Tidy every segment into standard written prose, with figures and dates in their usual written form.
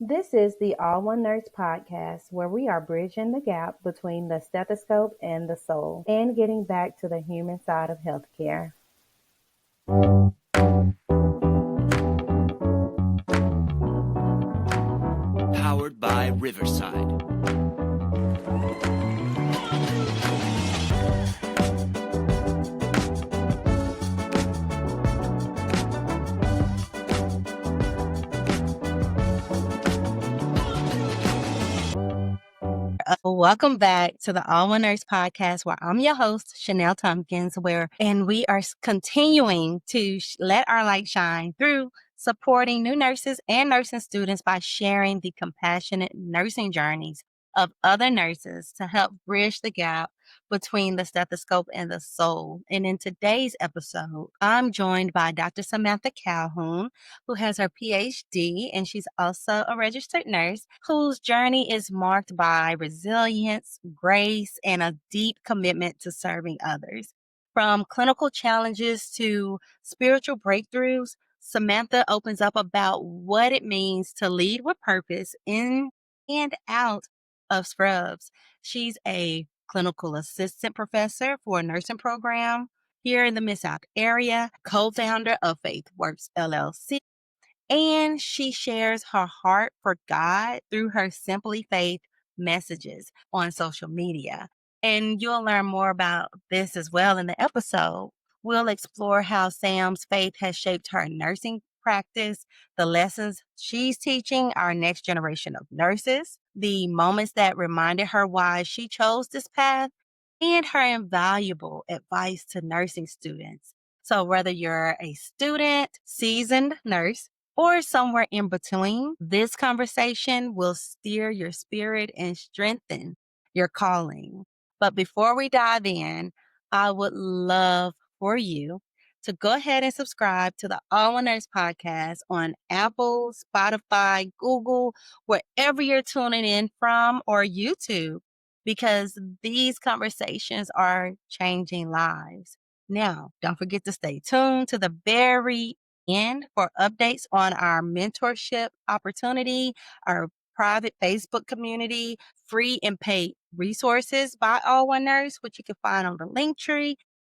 This is the All One Nurse podcast, where we are bridging the gap between the stethoscope and the soul and getting back to the human side of healthcare. Powered by Riverside. Welcome back to the All One Nurse podcast, where I'm your host, Shenell Thompkins, and we are continuing to let our light shine through supporting new nurses and nursing students by sharing the compassionate nursing journeys of other nurses to help bridge the gap between the stethoscope and the soul. And in today's episode, I'm joined by Dr. Samantha Calhoun, who has her PhD, and she's also a registered nurse whose journey is marked by resilience, grace, and a deep commitment to serving others. From clinical challenges to spiritual breakthroughs, Samantha opens up about what it means to lead with purpose in and out of scrubs. She's a clinical assistant professor for a nursing program here in the Mid-South area, co-founder of Faith Works LLC, and she shares her heart for God through her Simply Faith messages on social media. And you'll learn more about this as well in the episode. We'll explore how Sam's faith has shaped her nursing practice, the lessons she's teaching our next generation of nurses, the moments that reminded her why she chose this path, and her invaluable advice to nursing students. So whether you're a student, seasoned nurse, or somewhere in between, this conversation will steer your spirit and strengthen your calling. But before we dive in, I would love for you to go ahead and subscribe to the All One Nurse podcast on Apple, Spotify, Google, wherever you're tuning in from, or YouTube, because these conversations are changing lives. Now, don't forget to stay tuned to the very end for updates on our mentorship opportunity, our private Facebook community, free and paid resources by All One Nurse, which you can find on the link tree,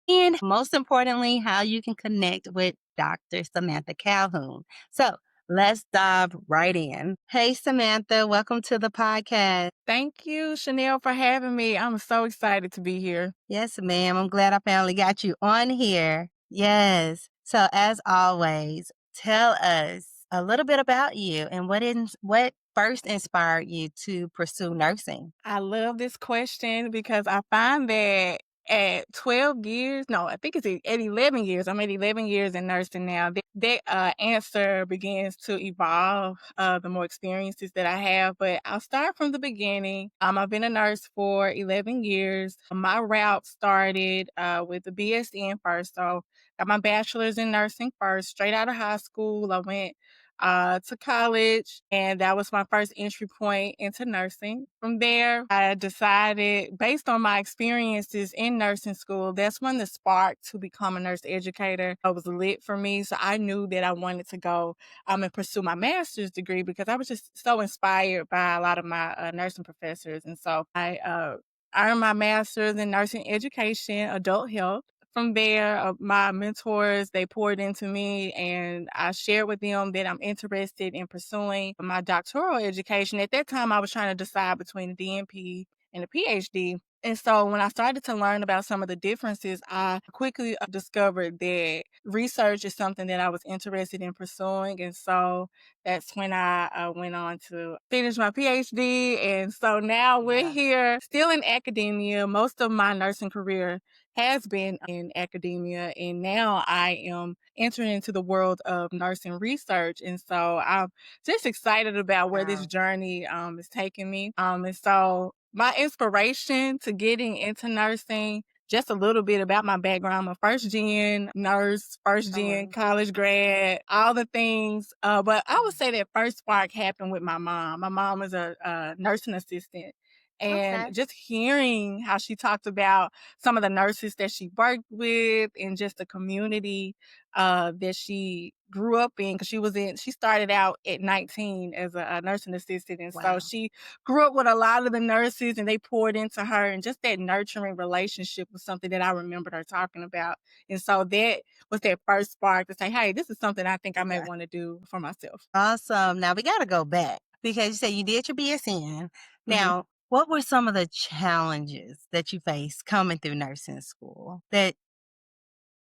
and most importantly, how you can connect with Dr. Samantha Calhoun. So let's dive right in. Hey, Samantha, welcome to the podcast. Thank you, Shenell, for having me. I'm so excited to be here. Yes, ma'am. I'm glad I finally got you on here. Yes. So as always, tell us a little bit about you and what first inspired you to pursue nursing. I love this question because I find that at 12 years, no, I think it's at 11 years, I'm at 11 years in nursing now, that answer begins to evolve the more experiences that I have. But I'll start from the beginning. I've been a nurse for 11 years. My route started with the BSN first. So got my bachelor's in nursing first, straight out of high school. I went to college, and that was my first entry point into nursing. From there, I decided, based on my experiences in nursing school, that's when the spark to become a nurse educator was lit for me. So I knew that I wanted to go and pursue my master's degree because I was just so inspired by a lot of my nursing professors. And so I earned my master's in nursing education, adult health. From there, my mentors, they poured into me, and I shared with them that I'm interested in pursuing my doctoral education. At that time, I was trying to decide between the DNP and the PhD. And so when I started to learn about some of the differences, I quickly discovered that research is something that I was interested in pursuing. And so that's when I went on to finish my PhD. And so now we're here still in academia. Most of my nursing career has been in academia, and now I am entering into the world of nursing research. And so I'm just excited about where this journey is taking me. And so my inspiration to getting into nursing, just a little bit about my background. I'm a first gen nurse, first gen college grad, all the things. But I would say that first spark happened with my mom. My mom was a nursing assistant. And just hearing how she talked about some of the nurses that she worked with and just the community that she grew up in, because she started out at 19 as a nursing assistant. And Wow. so she grew up with a lot of the nurses, and they poured into her, and just that nurturing relationship was something that I remembered her talking about. And so that was that first spark to say, hey, this is something I think I may want to do for myself. Awesome. Now we got to go back because you said you did your BSN. Now, what were some of the challenges that you faced coming through nursing school that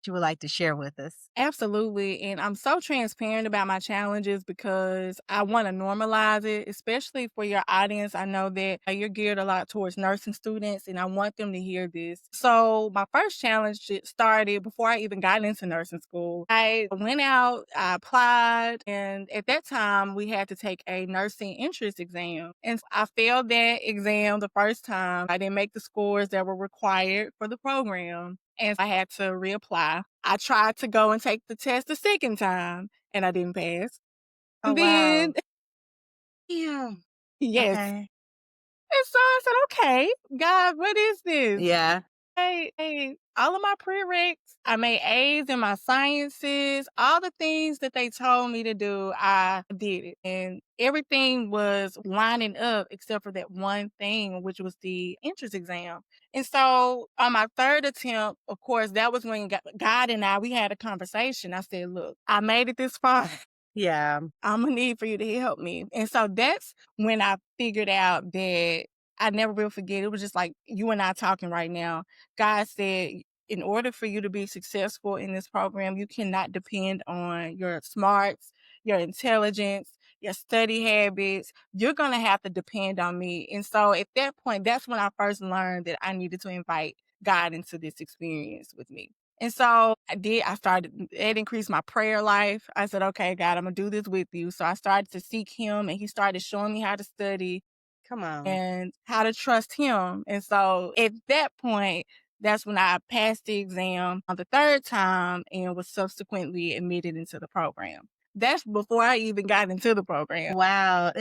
you would like to share with us? Absolutely. And I'm so transparent about my challenges because I want to normalize it, especially for your audience. I know that you're geared a lot towards nursing students, and I want them to hear this. So, my first challenge started before I even got into nursing school. I went out, I applied, and at that time, we had to take a nursing entrance exam. And I failed that exam the first time. I didn't make the scores that were required for the program, and I had to reapply. I tried to go and take the test the second time, and I didn't pass. Oh, And then, wow. Yeah. yes. Okay. And so I said, okay, God, what is this? Yeah. Hey, all of my prereqs, I made A's in my sciences, all the things that they told me to do, I did it. And everything was lining up except for that one thing, which was the entrance exam. And so on my third attempt, of course, that was when God and we had a conversation. I said, look, I made it this far. Yeah. I'm gonna need for you to help me. And so that's when I figured out that I never will forget. It was just like you and I talking right now. God said, in order for you to be successful in this program, you cannot depend on your smarts, your intelligence, your study habits. You're going to have to depend on me. And so at that point, that's when I first learned that I needed to invite God into this experience with me. And so it increased my prayer life. I said, okay, God, I'm going to do this with you. So I started to seek him, and he started showing me how to study Come on. and how to trust him. And so at that point, that's when I passed the exam on the third time and was subsequently admitted into the program. That's before I even got into the program. Wow.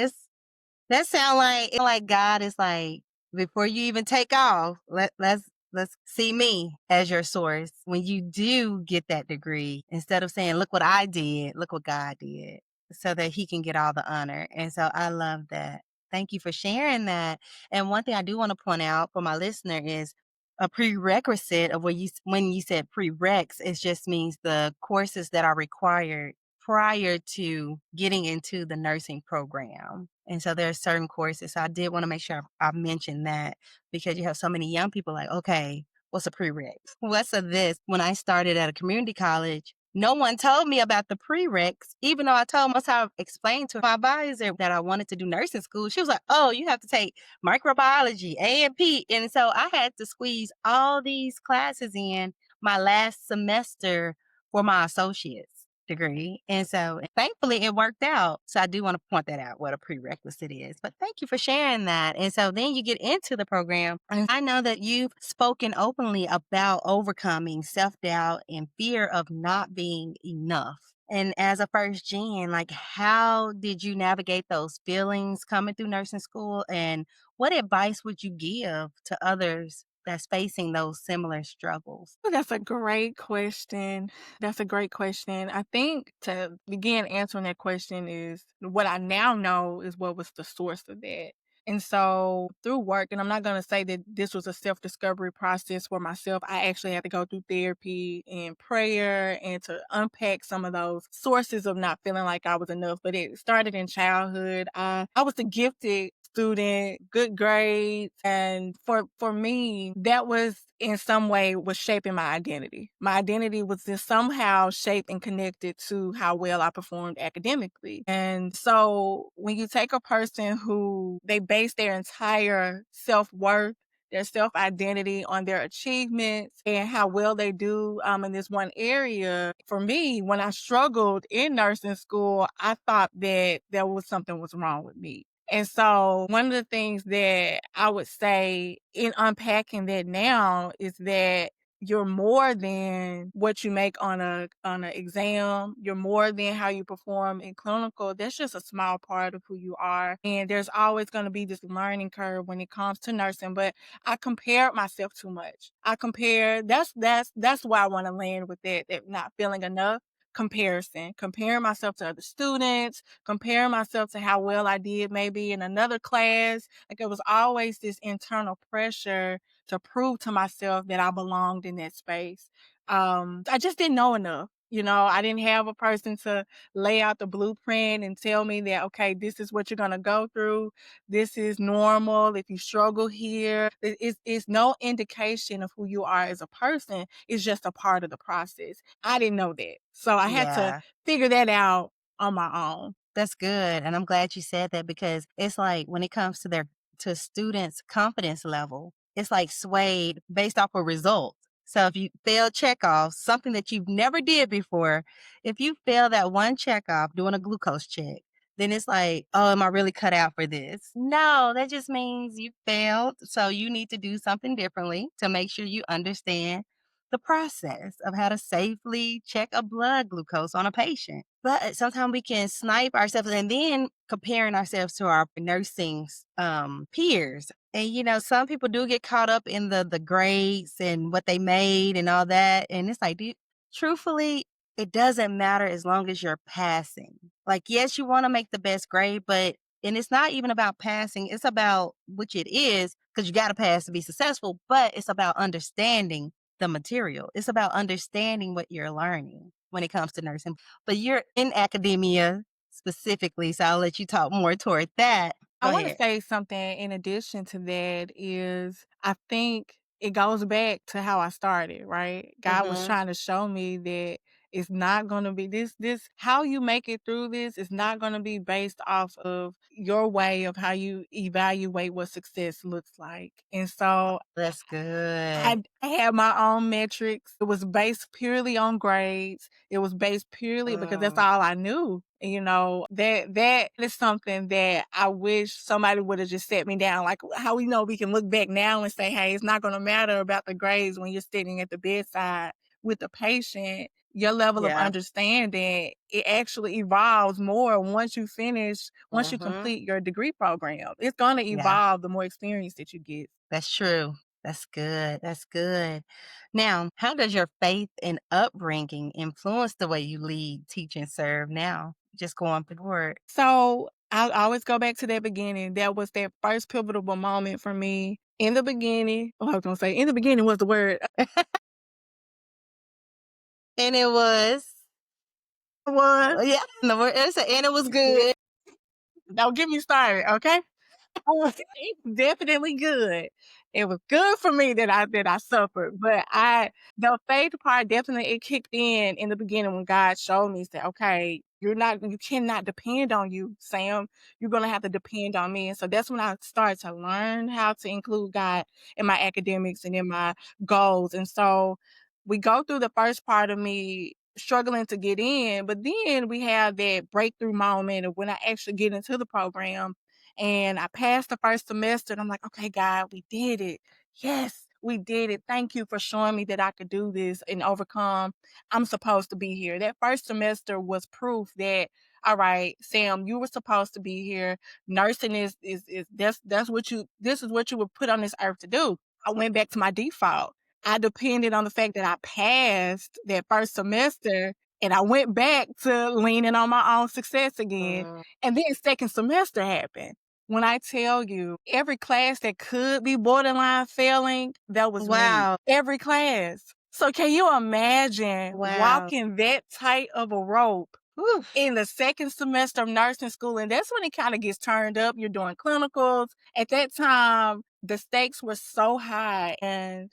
That sound like God is like, before you even take off, let's see me as your source. When you do get that degree, instead of saying, look what I did, look what God did, so that he can get all the honor. And so I love that. Thank you for sharing that. And one thing I do want to point out for my listener is a prerequisite of when you said prereqs, it just means the courses that are required prior to getting into the nursing program. And so there are certain courses. So I did want to make sure I mentioned that, because you have so many young people like, okay, what's a prereq? What's a this? When I started at a community college, no one told me about the prereqs, even though I told myself, how I explained to my advisor that I wanted to do nursing school. She was like, oh, you have to take microbiology, A&P. And so I had to squeeze all these classes in my last semester for my associates degree. And so thankfully it worked out. So I do want to point that out, what a prerequisite is. But thank you for sharing that. And so then you get into the program. And I know that you've spoken openly about overcoming self-doubt and fear of not being enough. And as a first gen, like, how did you navigate those feelings coming through nursing school? And what advice would you give to others that's facing those similar struggles? That's a great question. That's a great question. I think to begin answering that question is what I now know is what was the source of that. And so through work, and I'm not going to say that this was a self-discovery process for myself. I actually had to go through therapy and prayer and to unpack some of those sources of not feeling like I was enough. But it started in childhood. I was a gifted student, good grades. And for me, that was in some way was shaping my identity. My identity was just somehow shaped and connected to how well I performed academically. And so when you take a person who they base their entire self-worth, their self-identity on their achievements and how well they do in this one area. For me, when I struggled in nursing school, I thought that there was something was wrong with me. And so one of the things that I would say in unpacking that now is that you're more than what you make on an exam. You're more than how you perform in clinical. That's just a small part of who you are. And there's always going to be this learning curve when it comes to nursing. But I compared myself too much. That's why I want to land with that not feeling enough. comparing myself to other students, comparing myself to how well I did maybe in another class. Like it was always this internal pressure to prove to myself that I belonged in that space. I just didn't know enough. I didn't have a person to lay out the blueprint and tell me that, okay, this is what you're going to go through. This is normal. If you struggle here, it's no indication of who you are as a person. It's just a part of the process. I didn't know that. So I had to Yeah. figure that out on my own. That's good. And I'm glad you said that because it's like when it comes to students' confidence level, it's like swayed based off of results. So if you fail checkoff, something that you've never did before, if you fail that one checkoff doing a glucose check, then it's like, oh, am I really cut out for this? No, that just means you failed. So you need to do something differently to make sure you understand the process of how to safely check a blood glucose on a patient. But sometimes we can snipe ourselves and then comparing ourselves to our nursing peers. And some people do get caught up in the grades and what they made and all that. And it's like, truthfully, it doesn't matter as long as you're passing. Like, yes, you want to make the best grade, and it's not even about passing. It's about, which it is, because you got to pass to be successful, but it's about understanding the material. It's about understanding what you're learning when it comes to nursing. But you're in academia specifically, so I'll let you talk more toward that. I Go want to ahead. say something in addition to that is I think it goes back to how I started, right? God was Mm-hmm. trying to show me that it's not going to be this how you make it through this is not going to be based off of your way of how you evaluate what success looks like. And so That's good. I had my own metrics. It was based purely on grades. It was based purely because that's Mm, all I knew. That is something that I wish somebody would have just set me down. Like how we can look back now and say, hey, it's not going to matter about the grades when you're sitting at the bedside with the patient. Your level of yeah. understanding, it actually evolves more once you Mm-hmm. complete your degree program. It's going to Yeah. evolve the more experience that you get. That's true. That's good. That's good. Now, how does your faith and upbringing influence the way you lead, teach, and serve now? Just going forward. So I always go back to that beginning. That was that first pivotal moment for me. In the beginning, I was gonna say, in the beginning was the word. And it was, Was yeah, the word, and it was good. don't get me started, okay? It's definitely good. It was good for me that I suffered, but the faith part definitely it kicked in the beginning when God showed me, said, okay, you cannot depend on you, Sam. You're gonna have to depend on me. And so that's when I started to learn how to include God in my academics and in my goals. And so we go through the first part of me struggling to get in, but then we have that breakthrough moment of when I actually get into the program and I passed the first semester and I'm like, okay, God, we did it. Yes, we did it. Thank you for showing me that I could do this and overcome. I'm supposed to be here. That first semester was proof that, all right, Sam, you were supposed to be here. Nursing is this is what you were put on this earth to do. I went back to my default. I depended on the fact that I passed that first semester and I went back to leaning on my own success again. Mm, And then second semester happened. When I tell you every class that could be borderline failing, that was me. wow. Every class. So can you imagine Wow. walking that tight of a rope Whew. in the second semester of nursing school? And that's when it kind of gets turned up. You're doing clinicals. At that time, the stakes were so high and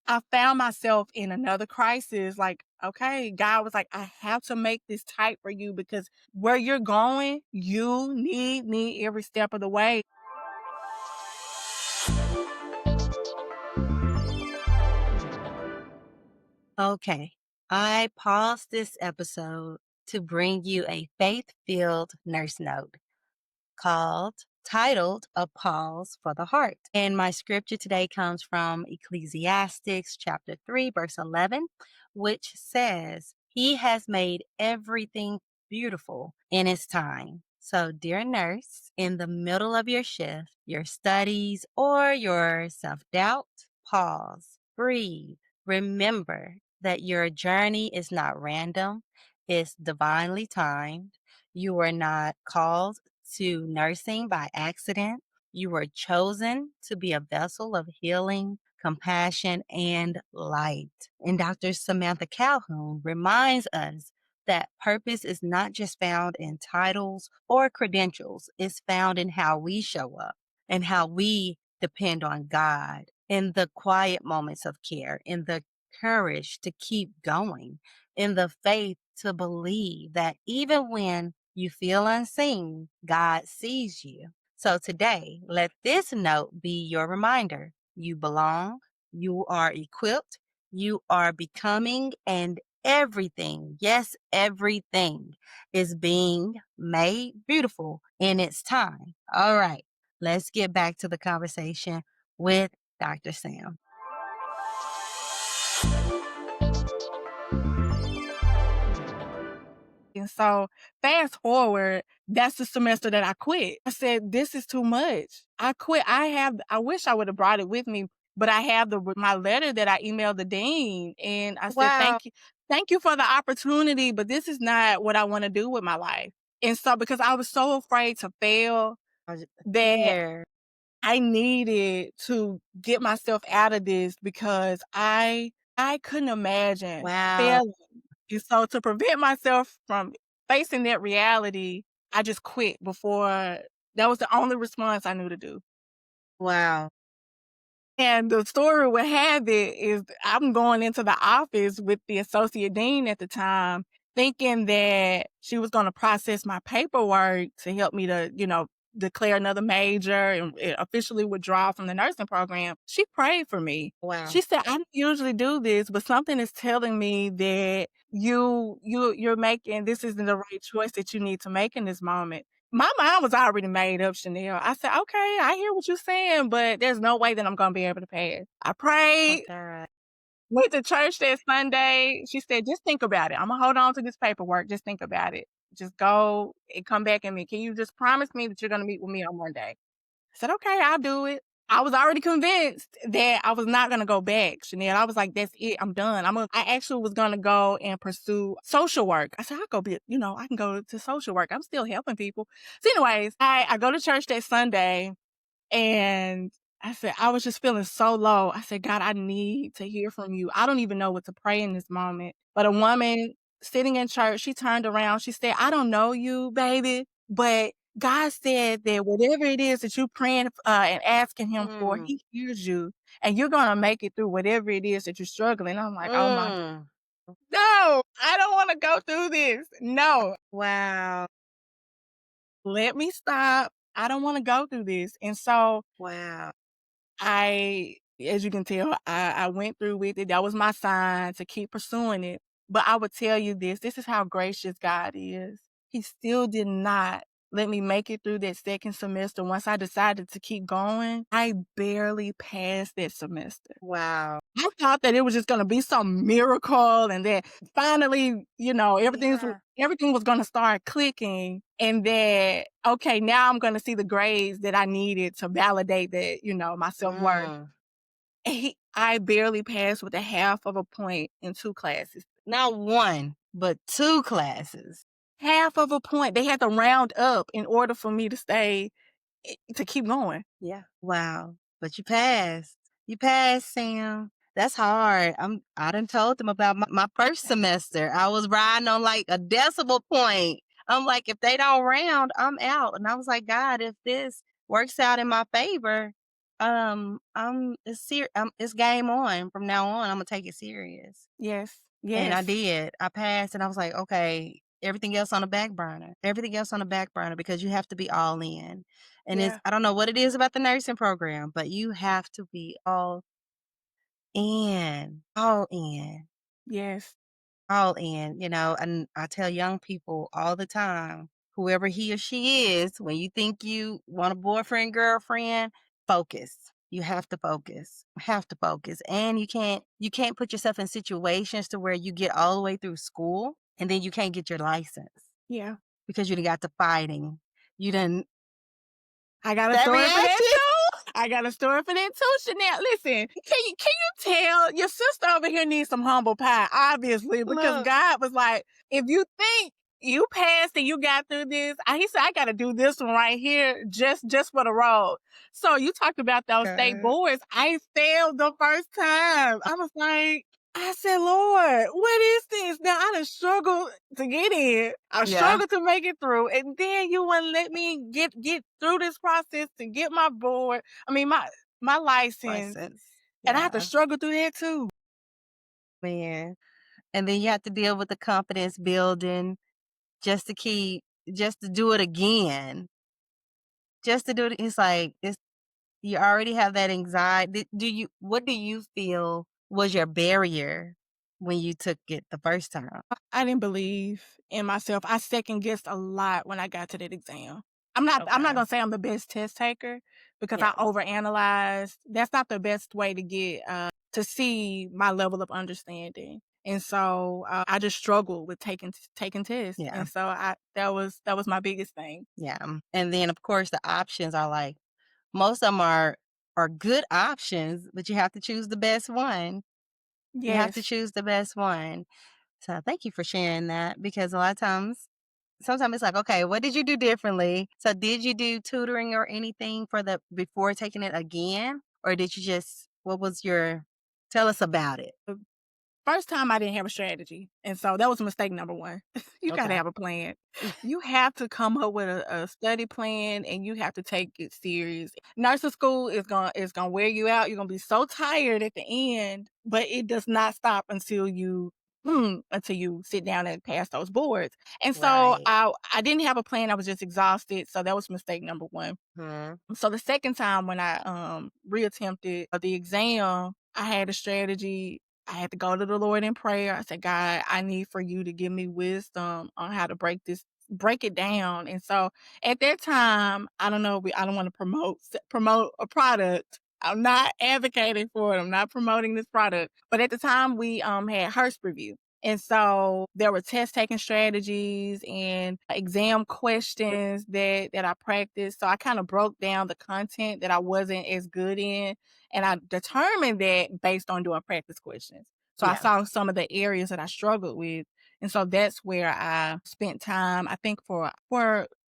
I found myself in another crisis. Like, okay, God was like, I have to make this tight for you because where you're going, you need me every step of the way. Okay. I paused this episode to bring you a faith-filled nurse note titled A Pause for the Heart. And my scripture today comes from Ecclesiastes chapter 3, verse 11, which says, He has made everything beautiful in its time. So, dear nurse, in the middle of your shift, your studies, or your self doubt, pause, breathe. Remember that your journey is not random. is divinely timed. You were not called to nursing by accident. You were chosen to be a vessel of healing, compassion, and light. And Dr. Samantha Calhoun reminds us that purpose is not just found in titles or credentials, it's found in how we show up and how we depend on God in the quiet moments of care, in the courage to keep going, in the faith to believe that even when you feel unseen, God sees you. So today, let this note be your reminder. You belong, you are equipped, you are becoming, and everything, yes, everything is being made beautiful in its time. All right, let's get back to the conversation with Dr. Sam. And so fast forward, that's the semester that I quit. I said, this is too much. I quit. I wish I would have brought it with me, but I have my letter that I emailed the dean, and I said, Wow. thank you for the opportunity, but this is not what I want to do with my life. And so because I was so afraid to fail that Yeah. I needed to get myself out of this because I couldn't imagine Wow. failing. And so to prevent myself from facing that reality, I just quit before that was the only response I knew to do. Wow. And the story would have it is I'm going into the office with the associate dean at the time, thinking that she was going to process my paperwork to help me to, declare another major and officially withdraw from the nursing program. She prayed for me. Wow. She said, I don't usually do this, but something is telling me that you're making, this isn't the right choice that you need to make in this moment. My mind was already made up, Shenell. I said, okay, I hear what you're saying, but there's no way that I'm going to be able to pass. I Oh, prayed, God. went to church that Sunday. She said, just think about it. I'm going to hold on to this paperwork. Just think about it. Just go and come back at me. Can you just promise me that you're going to meet with me on Monday? I said, okay, I'll do it. I was already convinced that I was not going to go back, Shenell. I was like, that's it. I'm done. I actually was going to go and pursue social work. I said, I'll go I can go to social work. I'm still helping people. So anyways, I go to church that Sunday and I said, I was just feeling so low. I said, God, I need to hear from you. I don't even know what to pray in this moment. But a woman sitting in church, she turned around. She said, I don't know you, baby, but God said that whatever it is that you're praying and asking him for, Mm. he hears you and you're going to make it through whatever it is that you're struggling. I'm like, oh my God, Mm. no, I don't want to go through this. No, Wow. let me stop. I don't want to go through this. And so Wow. as you can tell, I went through with it. That was my sign to keep pursuing it. But I would tell you this is how gracious God is. He still did not let me make it through that second semester. Once I decided to keep going, I barely passed that semester. Wow. I thought that it was just going to be some miracle and that finally, Yeah. everything was going to start clicking and that, okay, now I'm going to see the grades that I needed to validate that, my self-worth. Mm. I barely passed with a half of a point in 2 classes. Not one, but 2 classes. Half of a point. They had to round up in order for me to to keep going. Yeah. Wow. But you passed. You passed, Sam. That's hard. I done told them about my first semester. I was riding on like a decimal point. I'm like, if they don't round, I'm out. And I was like, God, if this works out in my favor, it's game on. From now on, I'm gonna take it serious. Yes. And I Yes. did. I passed and I was like, okay, everything else on the back burner. Everything else on the back burner because you have to be all in. And Yeah. I don't know what it is about the nursing program, but you have to be all in. All in. Yes. All in, and I tell young people all the time, whoever he or she is, when you think you want a boyfriend, girlfriend, focus. You have to focus. Have to focus. And you can't put yourself in situations to where you get all the way through school and then you can't get your license Yeah. because you done got to fighting. You done I got a that story for that reaction. too. I got a story for that too, Shenell. Listen, can you tell your sister over here needs some humble pie, obviously, because Look. God was like, if you think you passed and you got through this, he said, I got to do this one right here just for the road. So you talked about those state boards. I failed the first time. I was like, I said, Lord, what is this? Now I done struggled to get in. I struggled to make it through. And then you wouldn't let me get through this process to get my board. I mean, my license. And I have to struggle through that too. Man. And then you have to deal with the confidence building just to do it again. Just to do it. It's like, you already have that anxiety. What do you feel was your barrier when you took it the first time? I didn't believe in myself. I second guessed a lot when I got to that exam. I'm not gonna say I'm the best test taker because I overanalyzed. That's not the best way to get to see my level of understanding. And so I just struggled with taking tests. Yeah. And so that was my biggest thing. Yeah. And then of course the options are like, most of them are good options, but you have to choose the best one. You have to Yes. choose the best one. So thank you for sharing that, because a lot of times, sometimes it's like, okay, what did you do differently? So did you do tutoring or anything before taking it again? Or did you tell us about it? First time I didn't have a strategy. And so that was mistake number one. You got to Okay. have a plan. You have to come up with a study plan, and you have to take it serious. Nursing school is gonna wear you out. You're gonna be so tired at the end, but it does not stop until you sit down and pass those boards. And so Right. I didn't have a plan. I was just exhausted. So that was mistake number one. So the second time when I reattempted the exam, I had a strategy. I had to go to the Lord in prayer. I said, God, I need for you to give me wisdom on how to break it down. And so at that time, I don't know, I don't want to promote a product. I'm not advocating for it. I'm not promoting this product. But at the time, we had Hearst review. And so there were test taking strategies and exam questions that I practiced. So I kind of broke down the content that I wasn't as good in. And I determined that based on doing practice questions. So I saw some of the areas that I struggled with. And so that's where I spent time, I think for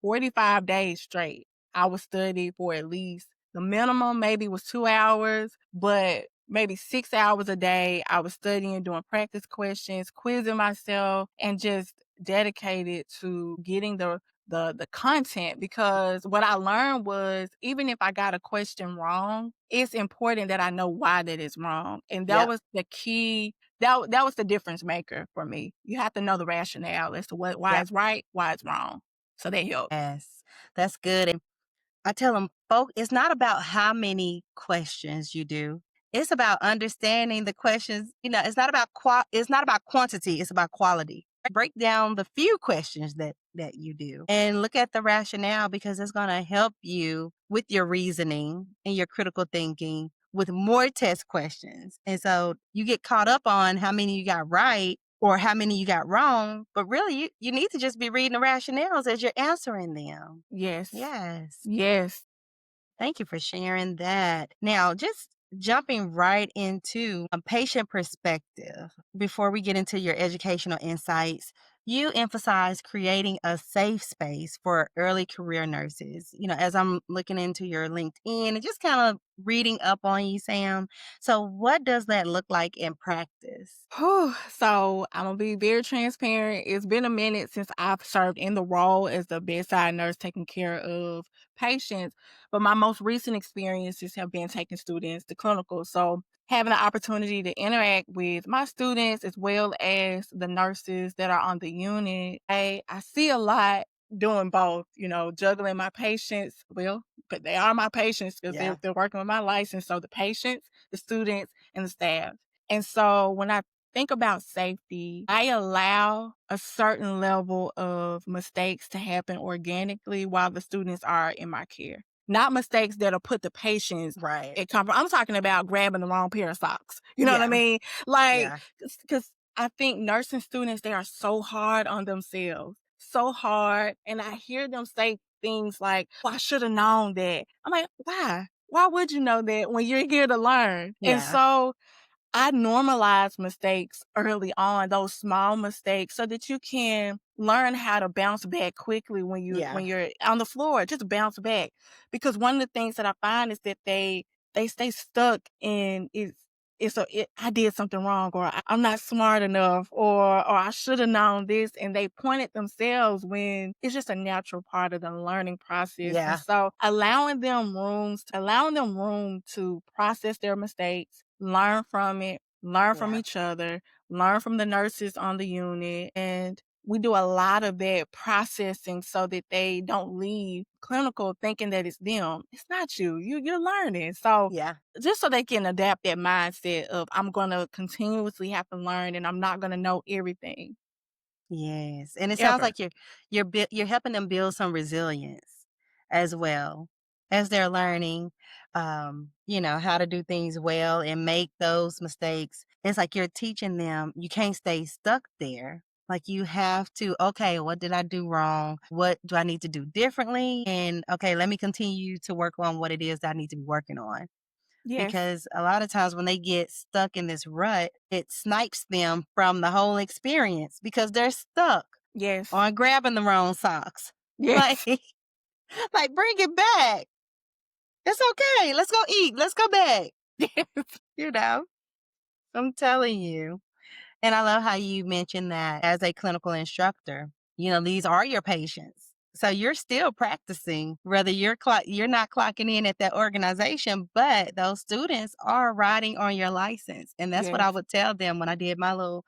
45 days straight. I would study for at least the minimum maybe was 2 hours, but maybe 6 hours a day. I was studying, doing practice questions, quizzing myself, and just dedicated to getting the content, because what I learned was even if I got a question wrong, it's important that I know why that is wrong. And that was the key. That was the difference maker for me. You have to know the rationale as to why it's right, why it's wrong. So that helped. Yes, that's good. And I tell them, folks, it's not about how many questions you do. It's about understanding the questions. It's not about quantity. It's about quality. Break down the few questions that you do and look at the rationale, because it's going to help you with your reasoning and your critical thinking with more test questions. And so you get caught up on how many you got right or how many you got wrong, but really you need to just be reading the rationales as you're answering them. Yes. Yes. Yes. Thank you for sharing that. Now, just jumping right into a patient perspective, before we get into your educational insights, you emphasize creating a safe space for early career nurses. As I'm looking into your LinkedIn and just kind of reading up on you, Sam. So what does that look like in practice? So I'm gonna be very transparent. It's been a minute since I've served in the role as the bedside nurse taking care of patients, but my most recent experiences have been taking students to clinical. So having the opportunity to interact with my students as well as the nurses that are on the unit, I see a lot doing both, juggling my patients. Well, but they are my patients because they're working with my license. So the patients, the students, and the staff. And so when I think about safety, I allow a certain level of mistakes to happen organically while the students are in my care. Not mistakes that'll put the patients at comfort. I'm talking about grabbing the wrong pair of socks. You know what I mean? Like, because I think nursing students, they are so hard on themselves. So hard. And I hear them say things like, well, I should have known that. I'm like, why? why would you know that when you're here to learn? And Yeah. so I normalize mistakes early on, those small mistakes, so that you can learn how to bounce back quickly when Yeah. you're on the floor. Just bounce back. Because one of the things that I find is that they stay stuck in I did something wrong, or I'm not smart enough, or I should have known this, and they point at themselves when it's just a natural part of the learning process. Yeah. And so allowing them room to process their mistakes, learn from it, learn from Yeah. each other, learn from the nurses on the unit. And we do a lot of that processing so that they don't leave clinical thinking that it's them. It's not you. You're learning. So Yeah. just so they can adapt that mindset of I'm gonna continuously have to learn and I'm not gonna know everything. Yes, and it sounds Ever. like you're helping them build some resilience as well as they're learning, how to do things well and make those mistakes. It's like you're teaching them you can't stay stuck there. Like you have to, okay, what did I do wrong? What do I need to do differently? And okay, let me continue to work on what it is that I need to be working on. Yes. Because a lot of times when they get stuck in this rut, it snipes them from the whole experience because they're stuck Yes. on grabbing the wrong socks. Like, Yes. like bring it back. It's okay. Let's go eat. Let's go back. You know, I'm telling you. And I love how you mentioned that as a clinical instructor, these are your patients. So you're still practicing, whether you're not clocking in at that organization, but those students are riding on your license. And that's what I Yes. would tell them when I did my little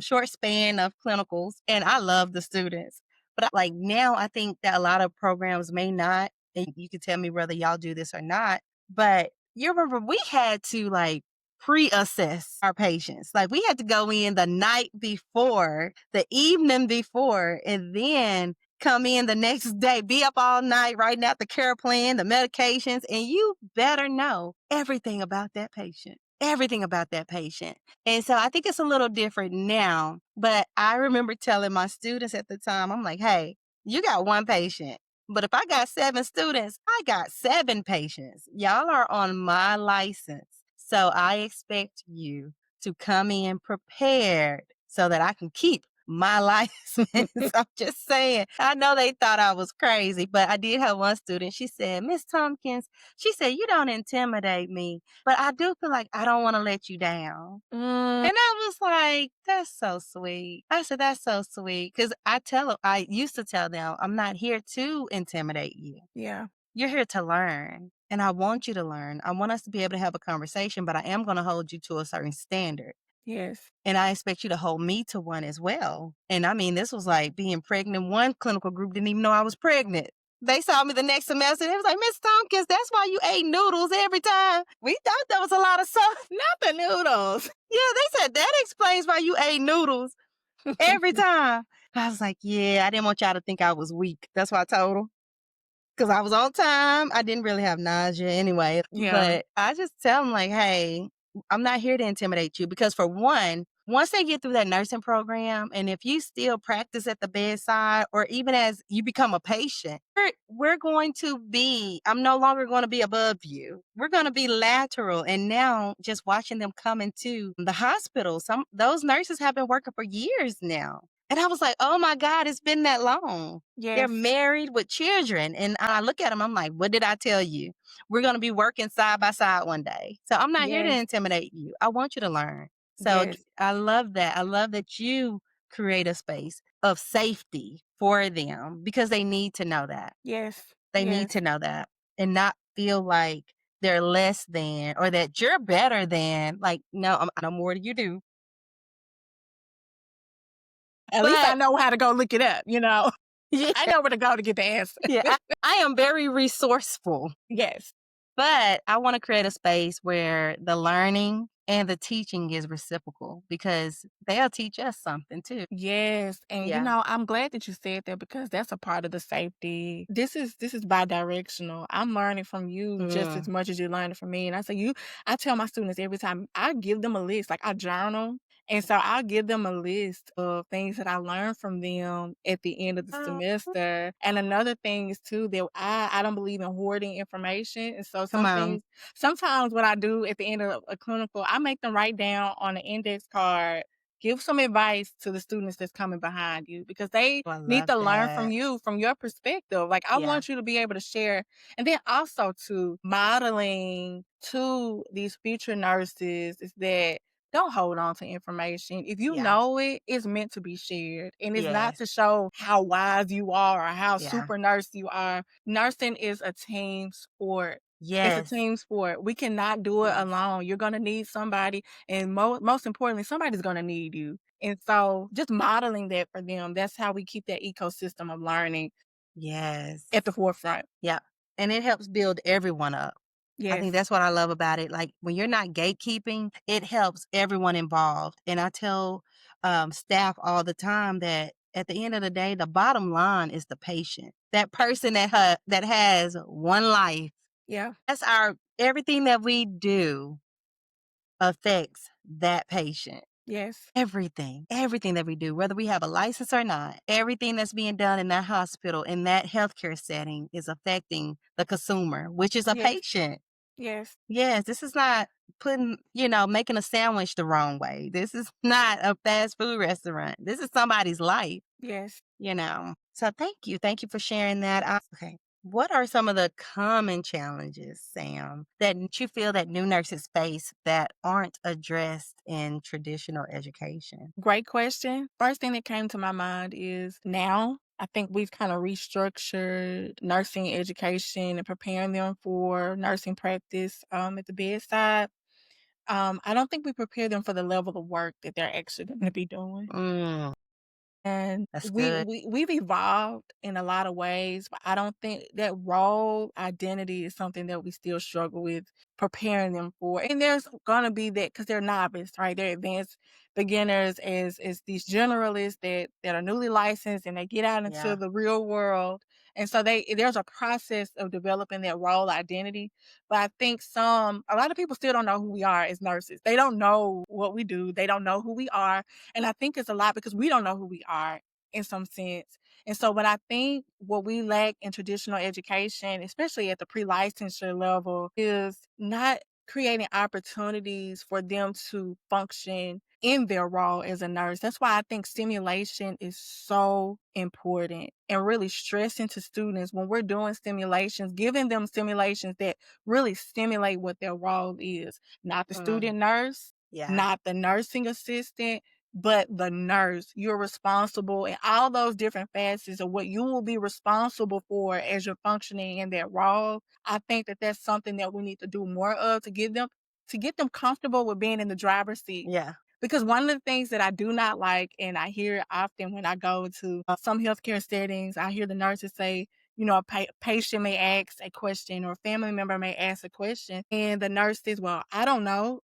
short span of clinicals. And I love the students. But like now, I think that a lot of programs may not, and you can tell me whether y'all do this or not, but you remember we had to like pre-assess our patients. Like we had to go in the night before, the evening before, and then come in the next day, be up all night writing out the care plan, the medications, and you better know everything about that patient. Everything about that patient. And so I think it's a little different now, but I remember telling my students at the time, I'm like, hey, you got one patient. But if I got 7 students, I got 7 patients. Y'all are on my license. So I expect you to come in prepared so that I can keep my license. I'm just saying. I know they thought I was crazy, but I did have one student. She said, Miss Tompkins, she said, you don't intimidate me, but I do feel like I don't want to let you down. And I was like, that's so sweet. I said, that's so sweet. Because I used to tell them, I'm not here to intimidate you. Yeah. You're here to learn. And I want you to learn. I want us to be able to have a conversation, but I am going to hold you to a certain standard. Yes. And I expect you to hold me to one as well. And I mean, this was like being pregnant. One clinical group didn't even know I was pregnant. They saw me the next semester. They was like, Miss Tompkins, that's why you ate noodles every time. We thought that was a lot of sauce. Not the noodles. Yeah, they said that explains why you ate noodles every time. I was like, yeah, I didn't want y'all to think I was weak. That's why I told them. Because I was on time. I didn't really have nausea anyway. Yeah. But I just tell them, like, hey, I'm not here to intimidate you. Because for one, once they get through that nursing program, and if you still practice at the bedside or even as you become a patient, I'm no longer going to be above you. We're going to be lateral. And now just watching them come into the hospital, those nurses have been working for years now. And I was like, oh my God, it's been that long. Yes. They're married with children. And I look at them, I'm like, what did I tell you? We're going to be working side by side one day. So I'm not here to Yes. intimidate you. I want you to learn. So Yes. I love that. I love that you create a space of safety for them because they need to know that. Yes. They need to know that and not feel like they're less than or that you're better than. Like, no, I know more than you do. At least I know how to go look it up, Yeah. I know where to go to get the answer. Yeah, I am very resourceful. Yes. But I want to create a space where the learning and the teaching is reciprocal because they'll teach us something too. Yes. And Yeah. I'm glad that you said that because that's a part of the safety. This is bi-directional. I'm learning from you just as much as you're learning from me. And I tell my students every time I give them a list, like I journal And so I'll give them a list of things that I learned from them at the end of the semester. And another thing is too that I don't believe in hoarding information. And so Come on. sometimes what I do at the end of a clinical, I make them write down on an index card, give some advice to the students that's coming behind you because they Oh, I need love to learn from that. you, from your perspective. Like I Yeah. want you to be able to share. And then also to modeling to these future nurses is that don't hold on to information. If you Yeah. know it, it's meant to be shared. And it's not Yes. to show how wise you are or how Yeah. super nurse you are. Nursing is a team sport. It's a Yes. team sport. We cannot do it Yes. alone. You're going to need somebody. And most importantly, somebody's going to need you. And so just modeling that for them, that's how we keep that ecosystem of learning Yes. at the forefront. Yeah. And it helps build everyone up. I Yes. think that's what I love about it. Like when you're not gatekeeping, it helps everyone involved. And I tell staff all the time that at the end of the day, the bottom line is the patient. That person that has one life. Yeah. That's everything that we do affects that patient. Yes. Everything that we do, whether we have a license or not, everything that's being done in that hospital, in that healthcare setting is affecting the consumer, which is a Yes. patient. Yes. Yes, this is not making a sandwich the wrong way. This is not a fast food restaurant. This is somebody's life, Yes. So thank you. Thank you for sharing that. Okay. What are some of the common challenges, Sam, that you feel that new nurses face that aren't addressed in traditional education? Great question. First thing that came to my mind is now I think we've kind of restructured nursing education and preparing them for nursing practice at the bedside. I don't think we prepare them for the level of work that they're actually going to be doing. Mm, And that's we, good. we we've evolved in a lot of ways, but I don't think that role identity is something that we still struggle with preparing them for. And there's gonna be that because they're novice, right? They're advanced beginners as these generalists that are newly licensed and they get out into Yeah. the real world. And so there's a process of developing that role identity. But I think a lot of people still don't know who we are as nurses. They don't know what we do. They don't know who we are. And I think it's a lot because we don't know who we are in some sense. And so when I think what we lack in traditional education, especially at the pre-licensure level, is not creating opportunities for them to function in their role as a nurse. That's why I think stimulation is so important and really stressing to students when we're doing stimulations, giving them stimulations that really stimulate what their role is. Not the student nurse, Yeah. not the nursing assistant, but the nurse. You're responsible in all those different facets of what you will be responsible for as you're functioning in that role. I think that that's something that we need to do more of to get them comfortable with being in the driver's seat. Yeah. Because one of the things that I do not like, and I hear often when I go to some healthcare settings, I hear the nurses say, a patient may ask a question or a family member may ask a question. And the nurse says, well, I don't know.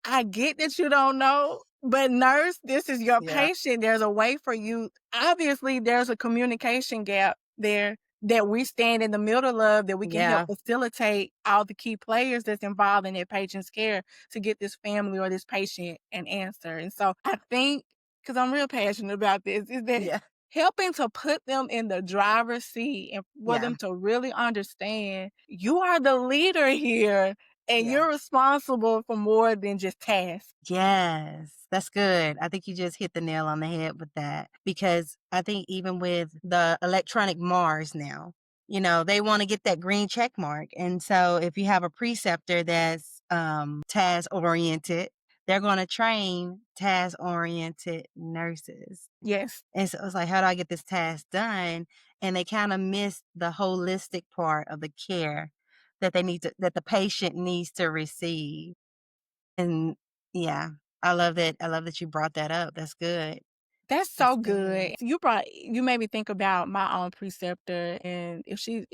I get that you don't know, but nurse, this is your Yeah. patient. There's a way for you. Obviously, there's a communication gap there that we stand in the middle of that we can help facilitate all the key players that's involved in their patient's care to get this family or this patient an answer. And so I think, because I'm real passionate about this, is that helping to put them in the driver's seat and for them to really understand you are the leader here and you're responsible for more than just tasks. Yes, that's good. I think you just hit the nail on the head with that because I think even with the electronic Mars now, they want to get that green check mark. And so if you have a preceptor that's task oriented, they're going to train task oriented nurses. Yes. And so it's like, how do I get this task done? And they kind of miss the holistic part of the care that that the patient needs to receive. And yeah, I love that. I love that you brought that up. That's good. That's That's so good. You made me think about my own preceptor, and if she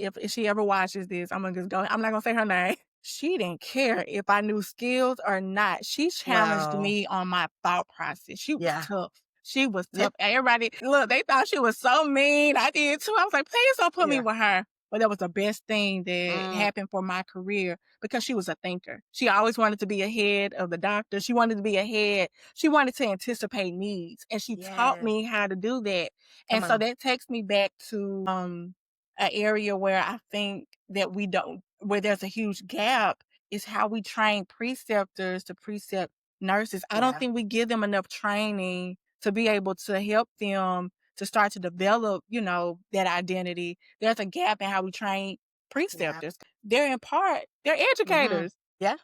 ever watches this, I'm not gonna say her name. She didn't care if I knew skills or not. She challenged Wow. me on my thought process. She was Yeah. tough. She was Yep. tough. Everybody, look, they thought she was so mean. I did too. I was like, please don't put me Yeah. with her. but that was the best thing that happened for my career because she was a thinker. She always wanted to be ahead of the doctor. She wanted to be ahead. She wanted to anticipate needs, and she taught me how to do that. And so that takes me back to an area where I think that where there's a huge gap is how we train preceptors to precept nurses. I don't think we give them enough training to be able to help them to start to develop, that identity. There's a gap in how we train preceptors. They're in part, they're educators. Yeah.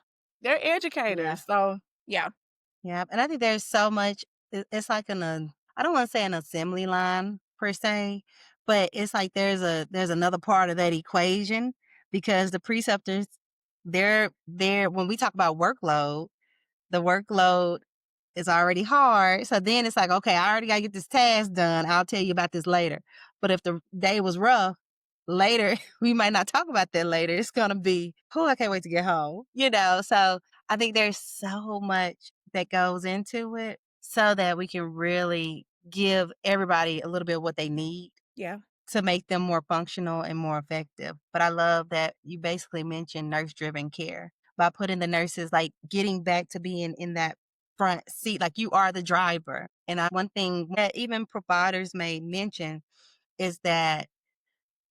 They're educators. So, yeah. Yeah. And I think there's so much, it's like I don't want to say an assembly line per se, but it's like there's another part of that equation because the preceptors, they're when we talk about workload, the workload is already hard. So then it's like, okay, I already got to get this task done. I'll tell you about this later. But if the day was rough, later, we might not talk about that later. It's going to be, I can't wait to get home. So I think there's so much that goes into it so that we can really give everybody a little bit of what they need. Yeah. To make them more functional and more effective. But I love that you basically mentioned nurse-driven care by putting the nurses, like getting back to being in that front seat, like you are the driver. And one thing that even providers may mention is that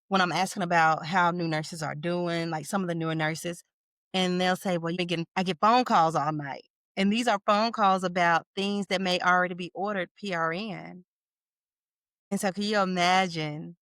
when I'm asking about how new nurses are doing, like some of the newer nurses, and they'll say, well, I get phone calls all night. And these are phone calls about things that may already be ordered PRN. And so can you imagine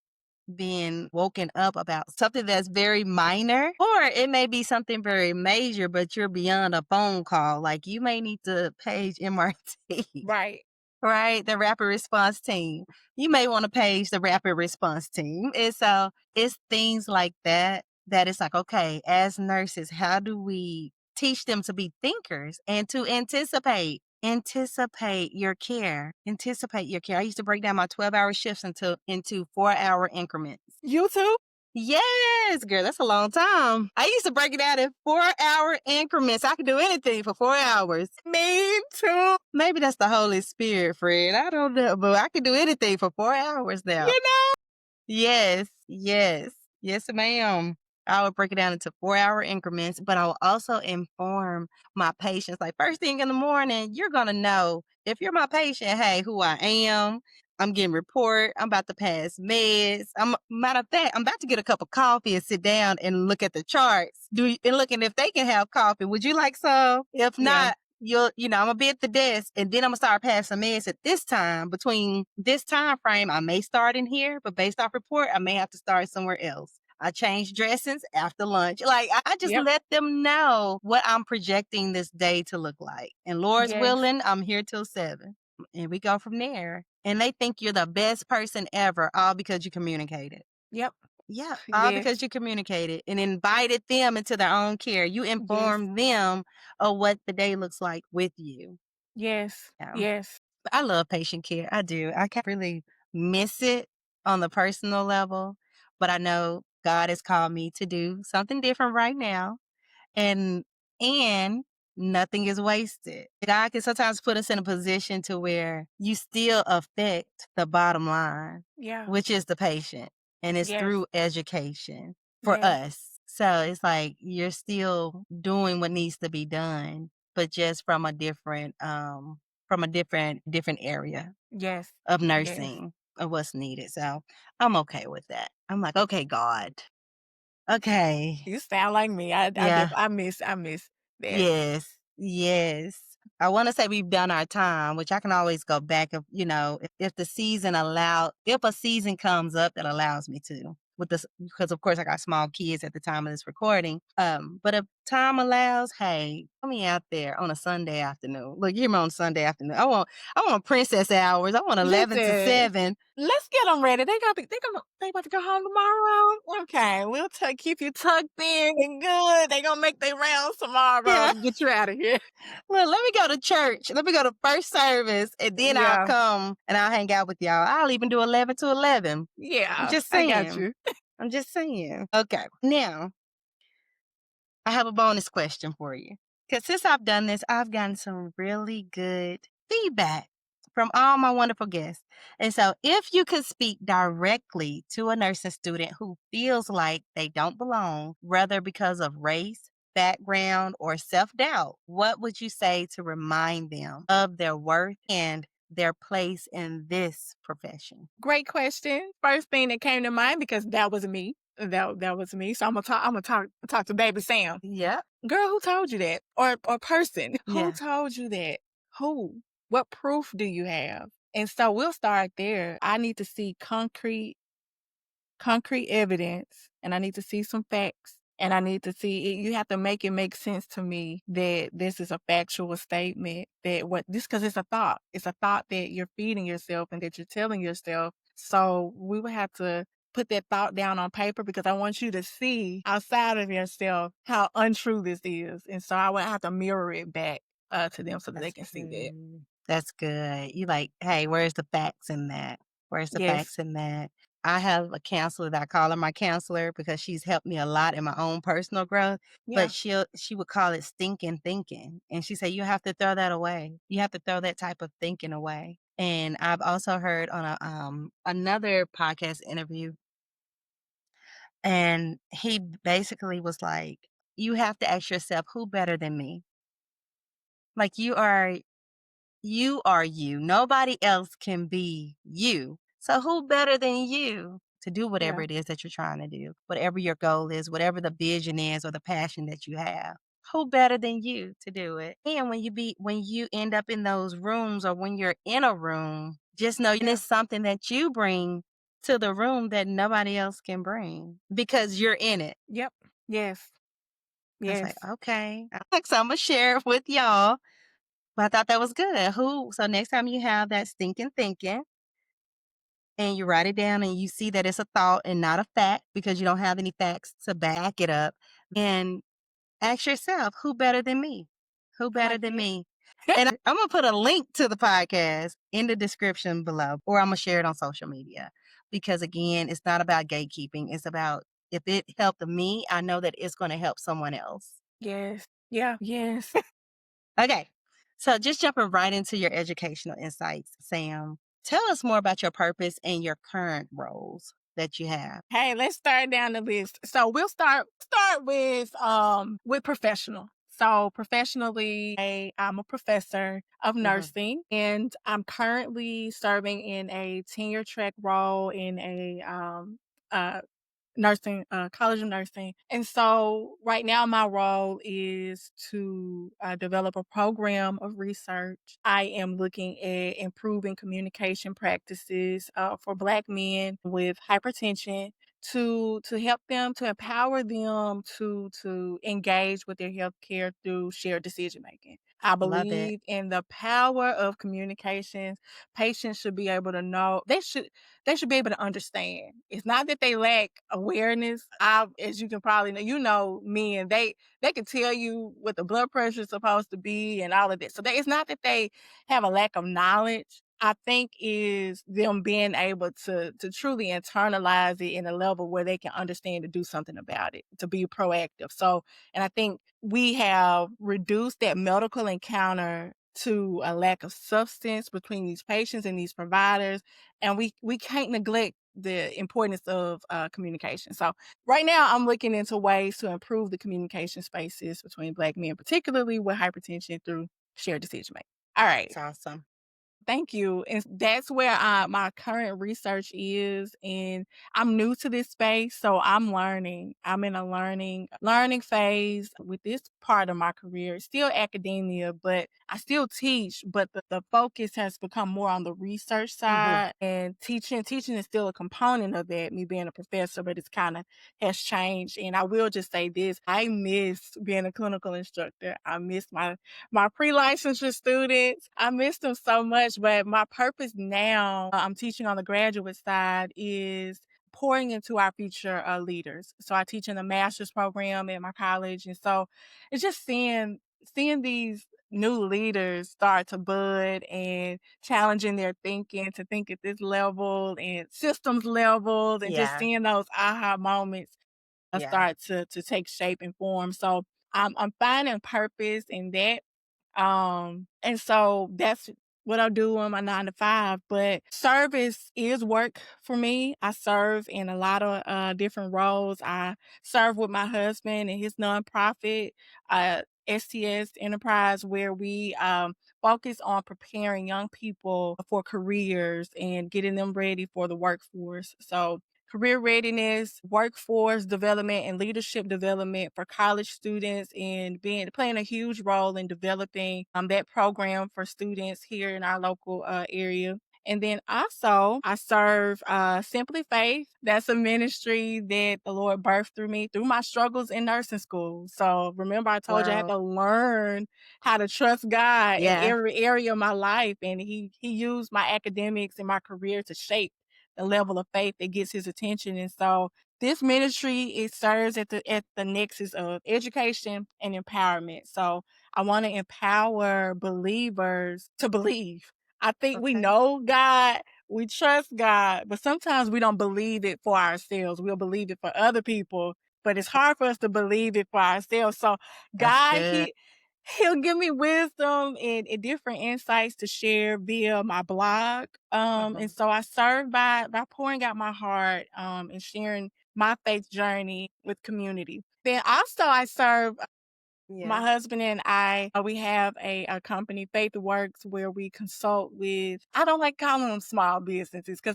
being woken up about something that's very minor, or it may be something very major, but you're beyond a phone call. Like you may need to page MRT. Right. Right? The rapid response team. You may want to page the rapid response team. And so it's things like that it's like, okay, as nurses, how do we teach them to be thinkers and to anticipate your care. Anticipate your care. I used to break down my 12-hour shifts into 4-hour increments. You too? Yes, girl, that's a long time. I used to break it out in 4-hour increments. I could do anything for 4 hours. Me too. Maybe that's the Holy Spirit, friend. I don't know, but I can do anything for 4 hours now. Yes, ma'am. I would break it down into 4-hour increments, but I will also inform my patients. Like first thing in the morning, you're going to know if you're my patient, hey, who I am. I'm getting report. I'm about to pass meds. Matter of fact, I'm about to get a cup of coffee and sit down and look at the charts. And looking if they can have coffee. Would you like some? If not, I'm gonna be at the desk and then I'm gonna start passing meds at this time. Between this time frame, I may start in here, but based off report, I may have to start somewhere else. I change dressings after lunch. Like I just let them know what I'm projecting this day to look like. And Lord's willing, I'm here till 7. And we go from there. And they think you're the best person ever, all because you communicated. Yep. Yeah, all because you communicated and invited them into their own care. You informed them of what the day looks like with you. Yes. Yes. I love patient care. I do. I can't really miss it on the personal level, but I know God has called me to do something different right now. And nothing is wasted. God can sometimes put us in a position to where you still affect the bottom line, which is the patient. And it's through education for us. So it's like you're still doing what needs to be done, but just from a different area of nursing of what's needed. So I'm okay with that. I'm like, okay, God. Okay. You sound like me. I miss that. Yes. I want to say we've done our time, which I can always go back if the season if a season comes up that allows me to because of course I got small kids at the time of this recording. But if time allows, hey, put me out there on a Sunday afternoon. Look, hear me on Sunday afternoon. I want princess hours. I want 11 to 7. Let's get them ready. They about to go home tomorrow. Okay, we'll keep you tucked in and good. They gonna make their rounds tomorrow. Get you out of here. Well, let me go to church. Let me go to first service, and then I'll come and I'll hang out with y'all. I'll even do 11 to 11. Yeah, I'm just saying. I got you. I'm just saying. Okay, now I have a bonus question for you. Because since I've done this, I've gotten some really good feedback from all my wonderful guests. And so, if you could speak directly to a nursing student who feels like they don't belong, whether because of race, background, or self doubt, what would you say to remind them of their worth and their place in this profession? Great question. First thing that came to mind, because that was me. That was me. So I'm gonna talk to baby Sam. Yep. Girl, who told you that? Or person, who Yeah. told you that? Who? What proof do you have? And so we'll start there. I need to see concrete evidence, and I need to see some facts, and I need to see it. You have to make it make sense to me that this is a factual statement, that what this, because it's a thought. It's a thought that you're feeding yourself and that you're telling yourself. So we would have to put that thought down on paper, because I want you to see outside of yourself how untrue this is. And so I would have to mirror it back to them so that they can see that. That's good. You like, hey, where's the facts in that? Where's the Yes. facts in that? I have a counselor that I call her my counselor because she's helped me a lot in my own personal growth. Yeah. But she would call it stinking thinking. And she said, you have to throw that away. You have to throw that type of thinking away. And I've also heard on a another podcast interview, and he basically was like, you have to ask yourself, who better than me? Like you are you. Nobody else can be you. So who better than you to do whatever Yeah. it is that you're trying to do? Whatever your goal is, whatever the vision is or the passion that you have. Who better than you to do it? And when you end up in those rooms, or when you're in a room, just know it's something that you bring to the room that nobody else can bring because you're in it. Yep. Yes. I was Yes. like, okay. So I'm gonna share it with y'all. But I thought that was good. So next time you have that stinking thinking and you write it down and you see that it's a thought and not a fact because you don't have any facts to back it up, and ask yourself, who better than me? Who better like than it. me? And I'm going to put a link to the podcast in the description below, or I'm going to share it on social media, because again, it's not about gatekeeping. It's about, if it helped me, I know that it's going to help someone else. Yes. Yeah. Yes. Okay. So just jumping right into your educational insights, Sam, tell us more about your purpose and your current roles that you have. Hey, let's start down the list. So we'll start with professional. So professionally, I'm a professor of nursing, and I'm currently serving in a tenure track role in a uh nursing, college of nursing. And so right now my role is to develop a program of research. I am looking at improving communication practices for Black men with hypertension, to help them, to empower them to engage with their healthcare through shared decision making. I Love it. believe in the power of communications. Patients should be able to know, they should be able to understand. It's not that they lack awareness. As you can probably know, men, they can tell you what the blood pressure is supposed to be and all of this. So it's not that they have a lack of knowledge. I think is them being able to truly internalize it in a level where they can understand to do something about it, to be proactive. So, and I think we have reduced that medical encounter to a lack of substance between these patients and these providers, and we can't neglect the importance of communication. So right now I'm looking into ways to improve the communication spaces between Black men, particularly with hypertension, through shared decision making. All right. That's awesome. Thank you. And that's where my current research is. And I'm new to this space, so I'm learning. I'm in a learning phase with this part of my career. It's still academia, but I still teach, but the focus has become more on the research side. And teaching is still a component of that, me being a professor, but it's kind of has changed. And I will just say this, I miss being a clinical instructor. I miss my pre-licensure students. I miss them so much, but my purpose now, I'm teaching on the graduate side, is pouring into our future leaders. So I teach in a master's program at my college. And so it's just seeing these new leaders start to bud and challenging their thinking to think at this level and systems levels, and just seeing those aha moments start to take shape and form. So I'm finding purpose in that. And so what I do on my 9 to 5, but service is work for me. I serve in a lot of different roles. I serve with my husband and his nonprofit, STS Enterprise, where we focus on preparing young people for careers and getting them ready for the workforce. So career readiness, workforce development, and leadership development for college students, and playing a huge role in developing that program for students here in our local area. And then also, I serve Simply Faith. That's a ministry that the Lord birthed through me through my struggles in nursing school. So remember, I told you I had Wow. to learn how to trust God in Yeah. every area of my life, and He used my academics and my career to shape the level of faith that gets His attention. And so this ministry, it serves at the nexus of education and empowerment. So I want to empower believers to believe. I think we Okay. know God, we trust God, but sometimes we don't believe it for ourselves. We'll believe it for other people, but it's hard for us to believe it for ourselves. So That's God, good. He'll give me wisdom and different insights to share via my blog. And so I serve by pouring out my heart and sharing my faith journey with community. Then also I serve my Yeah. husband and I, we have a company, Faith Works, where we consult with, I don't like calling them small businesses because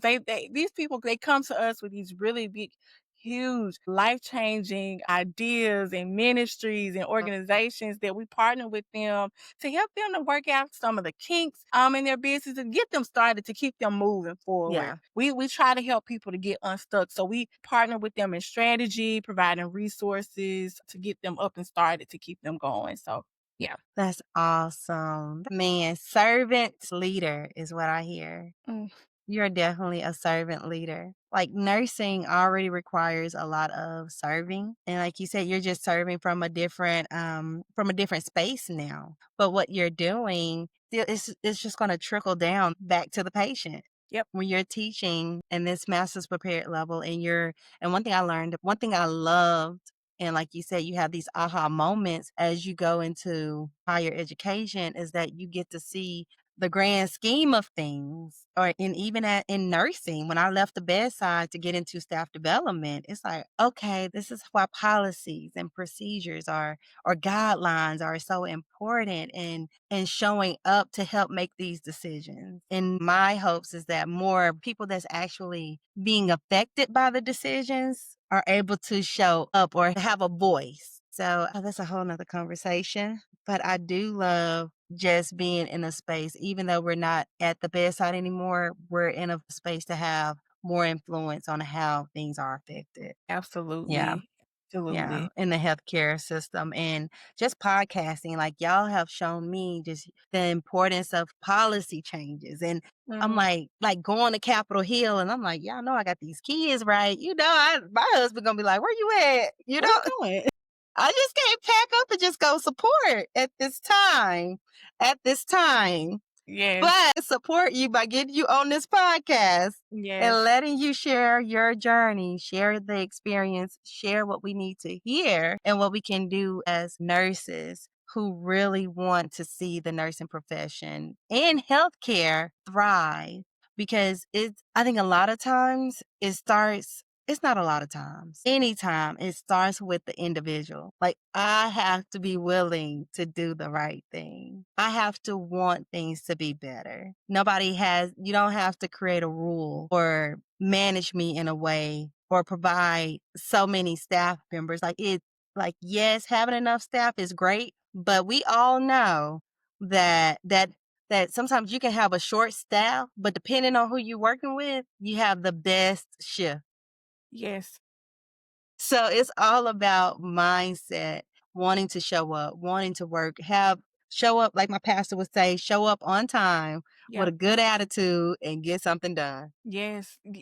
these people, they come to us with these really big, huge, life-changing ideas and ministries and organizations that we partner with them to help them to work out some of the kinks in their business and get them started to keep them moving forward. Yeah. We try to help people to get unstuck. So we partner with them in strategy, providing resources to get them up and started to keep them going. So yeah. That's awesome. Man, servant leader is what I hear. Mm, You're definitely a servant leader. Like nursing already requires a lot of serving. And like you said, you're just serving from a different space now. But what you're doing it's just gonna trickle down back to the patient. yep. When you're teaching in this master's prepared level and one thing I learned, one thing I loved, and like you said, you have these aha moments as you go into higher education is that you get to see the grand scheme of things, or in nursing, when I left the bedside to get into staff development, it's like, okay, this is why policies and procedures or guidelines are so important and showing up to help make these decisions. And my hopes is that more people that's actually being affected by the decisions are able to show up or have a voice. So that's a whole nother conversation. But I do love just being in a space, even though we're not at the bedside anymore, we're in a space to have more influence on how things are affected. Yeah. Absolutely. Yeah. Absolutely. In the healthcare system and just podcasting, like y'all have shown me just the importance of policy changes. And I'm Hmm. like going to Capitol Hill and I'm like, y'all know I got these kids, right? My husband gonna be like, where you at? Where you going? I just can't pack up and just go support at this time. At this time. Yes. But support you by getting you on this podcast and Yes. letting you share your journey, share the experience, share what we need to hear and what we can do as nurses who really want to see the nursing profession and healthcare thrive. Because I think a lot of times it's not a lot of times. Anytime it starts with the individual. Like I have to be willing to do the right thing. I have to want things to be better. You don't have to create a rule or manage me in a way or provide so many staff members. Yes, having enough staff is great, but we all know that sometimes you can have a short staff, but depending on who you're working with, you have the best shift. Yes. So it's all about mindset, wanting to show up, wanting to work, show up, like my pastor would say, show up on time with Yep. a good attitude and get something done. Yes, that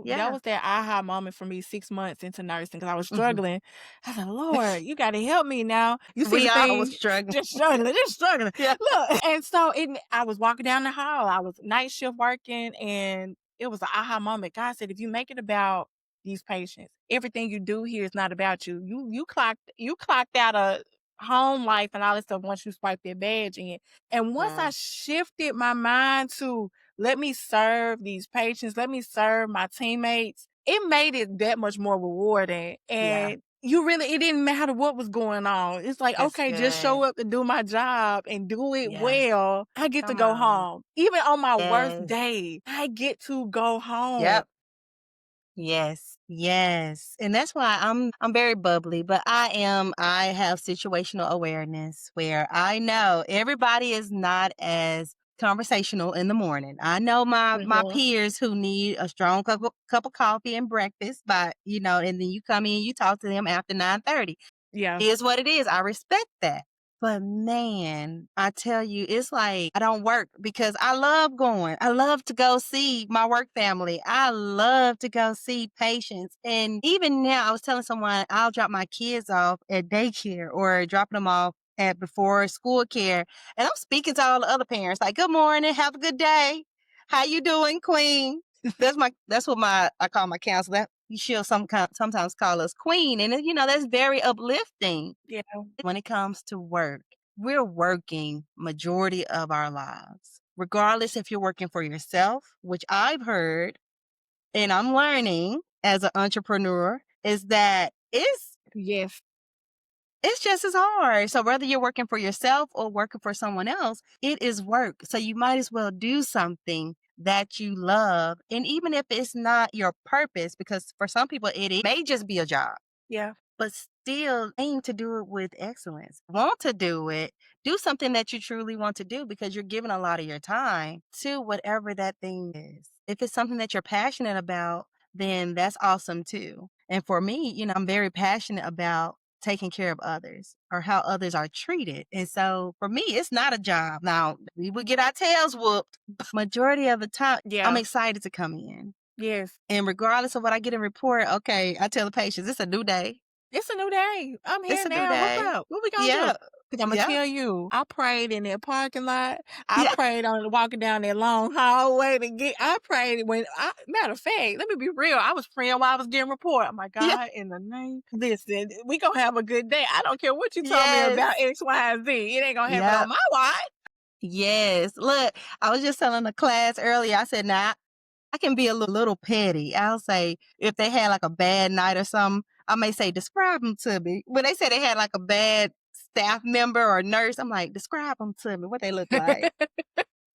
Yeah. was that aha moment for me 6 months into nursing because I was Mhm. struggling. I said, "Lord, you gotta help me now." You see We the all was thing, struggling. just struggling, just struggling. Yeah. Look, and so I was walking down the hall. I was night shift working, and it was an aha moment. God said, "If you make it about these patients, everything you do here is not about you. You clocked out home life and all that stuff once you swipe that badge in. And once I shifted my mind to let me serve these patients, let me serve my teammates, it made it that much more rewarding. And it didn't matter what was going on. It's like, That's okay, just show good. up to do my job and do it Yeah. well. I get to Come go on. home. Even on my worst Yes. day, I get to go home. Yep. Yes. Yes. And that's why I'm very bubbly, but I have situational awareness where I know everybody is not as conversational in the morning. I know my Mhm. peers who need a strong cup of coffee and breakfast, but and then you come in, you talk to them after 9:30. Yeah. Is what it is. I respect that. But man, I tell you, it's like I don't work because I love going. I love to go see my work family. I love to go see patients. And even now, I was telling someone I'll drop my kids off at daycare or dropping them off at before school care. And I'm speaking to all the other parents like, good morning, have a good day. How you doing, Queen? That's what I call my counselor. She'll sometimes call us queen. And that's very uplifting. Yeah. When it comes to work, we're working majority of our lives. Regardless if you're working for yourself, which I've heard and I'm learning as an entrepreneur, is that Yes. it's just as hard. So whether you're working for yourself or working for someone else, it is work. So you might as well do something that you love. And even if it's not your purpose, because for some people it may just be a job, Yeah. but still aim to do it with excellence. Want to do it, do something that you truly want to do because you're giving a lot of your time to whatever that thing is. If it's something that you're passionate about, then that's awesome too. And for me, I'm very passionate about taking care of others or how others are treated. And so for me, it's not a job. Now, we would get our tails whooped, but majority of the time, I'm Yeah. excited to come in. Yes. And regardless of what I get in report, okay, I tell the patients, it's a new day. It's a new day. I'm It's here a new now. What's day. up? What we gonna do? Yeah. Because I'm gonna Yeah. tell you, I prayed in that parking lot. I Yeah. prayed on walking down that long hallway to get. I prayed matter of fact, let me be real. I was praying while I was getting report. Oh my Yeah. God, in the name, listen, we gonna have a good day. I don't care what you told me Yes. about X, Y, and Z. It ain't gonna happen Yep. on my watch. Yes. Look, I was just telling the class earlier, I said, now I can be a little petty. I'll say, if they had like a bad night or something, I may say, describe them to me. When they say they had like a bad staff member or nurse, I'm like, describe them to me, what they look like.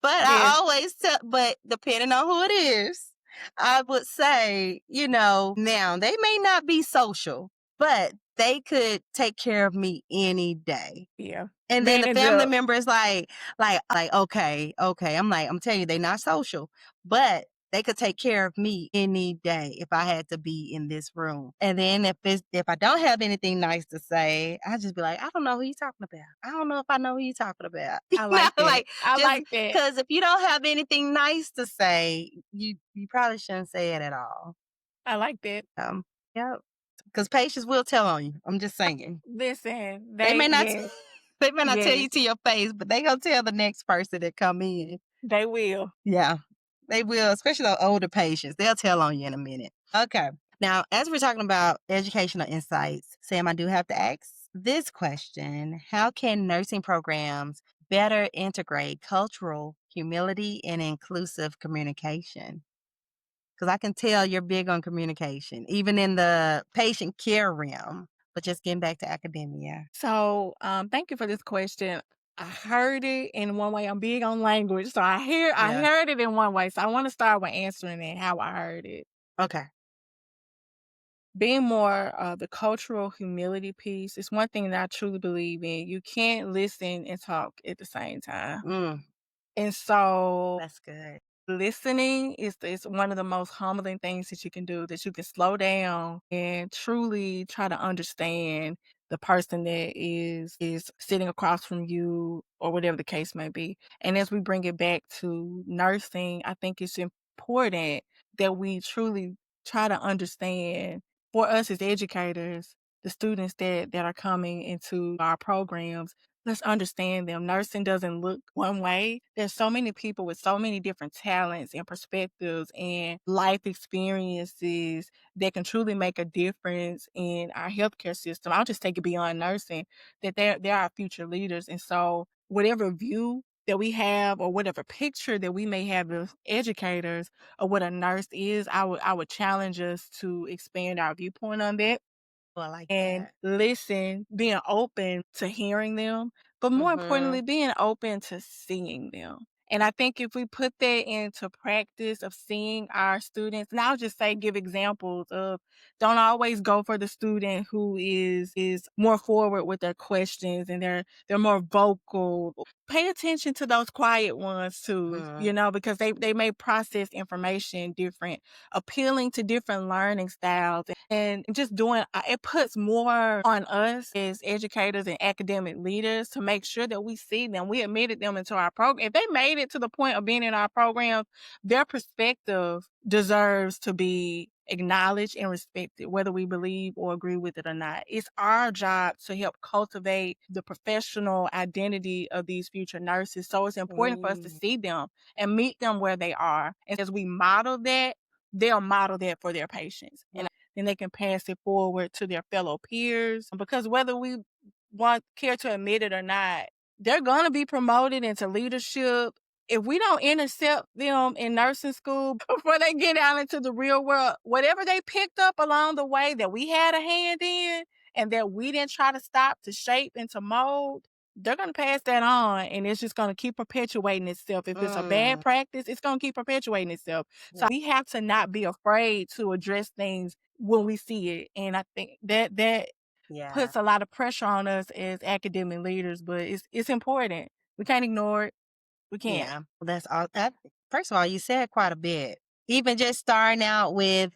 But I Yes. always tell, but depending on who it is, I would say, now they may not be social, but they could take care of me any day. Yeah. And then the Manage family up. member is like, okay. I'm telling you, they're not social, but they could take care of me any day if I had to be in this room. And then if I don't have anything nice to say, I just be like, I don't know who you talking about. I don't know if I know who you talking about. I like that. Like I just like that. because if you don't have anything nice to say, you probably shouldn't say it at all. I like that. Yep. Because patients will tell on you. I'm just saying. Listen, They may not. yes, They may not tell yes, you to your face, but they gonna tell the next person that come in. they will. Yeah, they will, especially the older patients. They'll tell on you in a minute. Okay. Now, as we're talking about educational insights, Sam, I do have to ask this question. How can nursing programs better integrate cultural humility and inclusive communication? Because I can tell you're big on communication, even in the patient care realm, but just getting back to academia. So, thank you for this question. I heard it in one way. I'm big on language, so I Yeah. heard it in one way. So I want to start with answering it how I heard it. Okay. Being more the cultural humility piece is one thing that I truly believe in. You can't listen and talk at the same time, Mm, and so that's good. listening is one of the most humbling things that you can do, that you can slow down and truly try to understand the person that is sitting across from you or whatever the case may be. And as we bring it back to nursing, I think it's important that we truly try to understand, for us as educators, the students that are coming into our programs, let's understand them. Nursing doesn't look one way. There's so many people with so many different talents and perspectives and life experiences that can truly make a difference in our healthcare system. I'll just take it beyond nursing, that they're our future leaders. And so whatever view that we have or whatever picture that we may have as educators of what a nurse is, I would challenge us to expand our viewpoint on that Oh, I like and that. listen, being open to hearing them, but more Mhm. importantly, being open to seeing them. And I think if we put that into practice of seeing our students, and I'll just say give examples of don't always go for the student who is more forward with their questions and they're more vocal. Pay attention to those quiet ones too, Mhm. because they may process information different, appealing to different learning styles and just doing it puts more on us as educators and academic leaders to make sure that we see them, we admitted them into our program. If they made it to the point of being in our program, their perspective deserves to be acknowledged and respected, whether we believe or agree with it or not. It's our job to help cultivate the professional identity of these future nurses. So it's important for us to Mm. see them and meet them where they are. And as we model that, they'll model that for their patients. And then they can pass it forward to their fellow peers. Because whether we care to admit it or not, they're gonna be promoted into leadership. If we don't intercept them in nursing school before they get out into the real world, whatever they picked up along the way that we had a hand in and that we didn't try to stop to shape and to mold, they're gonna pass that on and it's just gonna keep perpetuating itself. If it's a bad Mm. practice, it's gonna keep perpetuating itself. Yeah. So we have to not be afraid to address things when we see it. And I think that Yeah. puts a lot of pressure on us as academic leaders, but it's important. We can't ignore it. We can't. Yeah. Well, that's all that first of all, you said quite a bit. Even just starting out with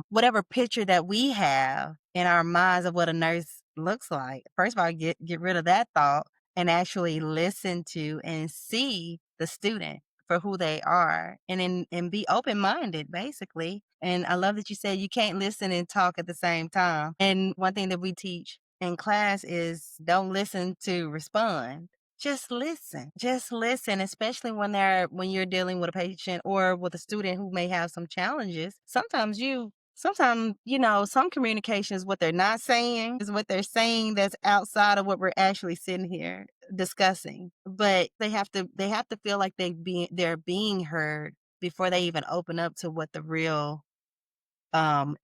whatever picture that we have in our minds of what a nurse looks like. First of all, get rid of that thought and actually listen to and see the student for who they are and be open minded basically. And I love that you said you can't listen and talk at the same time. And one thing that we teach in class is don't listen to respond, just listen. Just listen, especially when you're dealing with a patient or with a student who may have some challenges. Sometimes, some communication is what they're not saying, is what they're saying that's outside of what we're actually sitting here discussing. But they have to feel like they're being heard before they even open up to what the real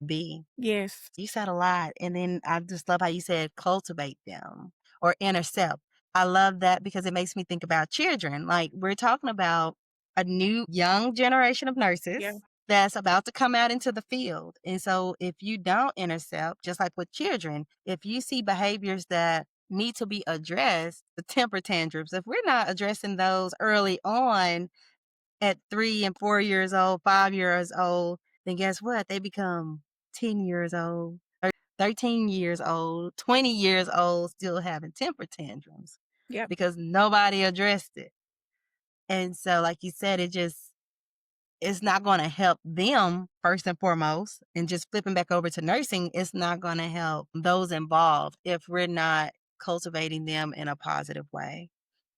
be. Yes. You said a lot. And then I just love how you said cultivate them or intercept. I love that because it makes me think about children. Like we're talking about a new young generation of nurses Yeah. that's about to come out into the field. And so if you don't intercept, just like with children, if you see behaviors that need to be addressed, the temper tantrums, if we're not addressing those early on at 3 and 4 years old, 5 years old, then guess what? They become 10 years old, or 13 years old, 20 years old, still having temper tantrums Yep. because nobody addressed it. And so, like you said, it's not going to help them first and foremost. And just flipping back over to nursing, it's not going to help those involved if we're not cultivating them in a positive way.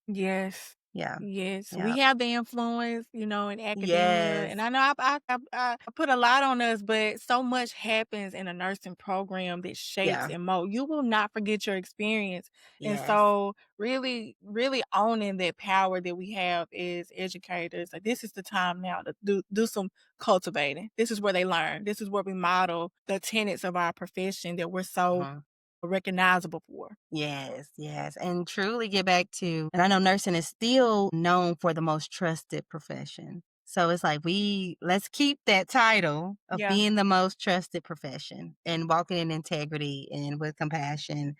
Yes. Yeah. Yes. Yeah. We have the influence, in academia. Yes. And I know I put a lot on us, but so much happens in a nursing program that shapes Yeah. and molds. You will not forget your experience. And Yes. so really, really owning that power that we have as educators. Like this is the time now to do some cultivating. This is where they learn. This is where we model the tenets of our profession that we're so Mhm. recognizable for. Yes, yes. And truly get back to, and I know nursing is still known for the most trusted profession. So it's like let's keep that title of Yeah. being the most trusted profession and walking in integrity and with compassion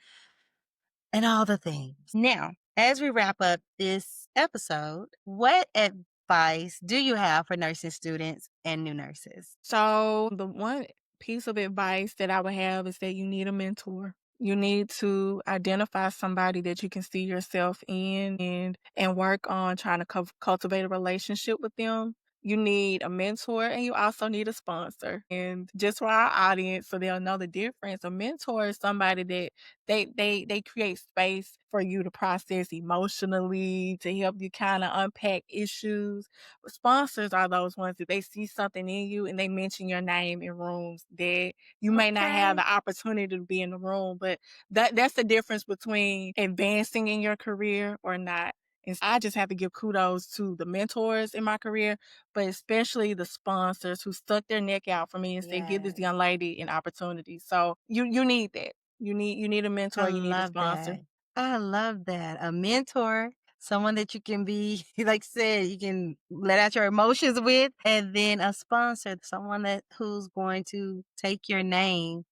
and all the things. Now, as we wrap up this episode, what advice do you have for nursing students and new nurses? So the one piece of advice that I would have is that you need a mentor. You need to identify somebody that you can see yourself in and work on trying to cultivate a relationship with them. you need a mentor and you also need a sponsor. And just for our audience, so they'll know the difference, a mentor is somebody that they create space for you to process emotionally, to help you kind of unpack issues. But sponsors are those ones that they see something in you and they mention your name in rooms that you may not have the opportunity to be in the room, but that's the difference between advancing in your career or not. And I just have to give kudos to the mentors in my career, but especially the sponsors who stuck their neck out for me and said, "Give this young lady an opportunity." So you need that. You need a mentor. You need a sponsor. I love that. A mentor, someone that you can be, like I said, you can let out your emotions with, and then a sponsor, someone who's going to take your name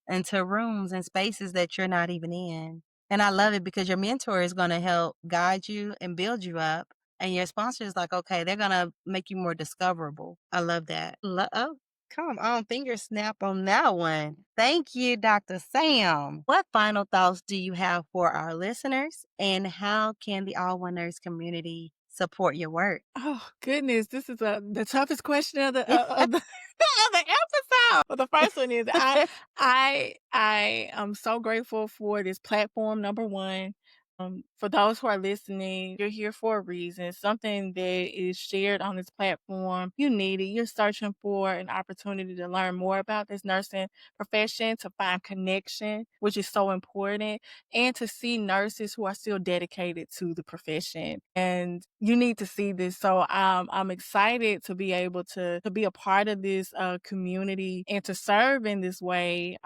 into rooms and spaces that you're not even in. And I love it because your mentor is going to help guide you and build you up. And your sponsor is like, okay, they're going to make you more discoverable. I love that. Oh, come on, finger snap on that one. Thank you, Dr. Sam. What final thoughts do you have for our listeners? And how can the All One Nurse community support your work? Oh goodness, this is the toughest question of the of the episode. Well, the first one is I am so grateful for this platform. Number one, for those who are listening, you're here for a reason. Something that is shared on this platform, you need it. You're searching for an opportunity to learn more about this nursing profession, to find connection, which is so important, and to see nurses who are still dedicated to the profession. And you need to see this. So I'm excited to be able to be a part of this community and to serve in this way.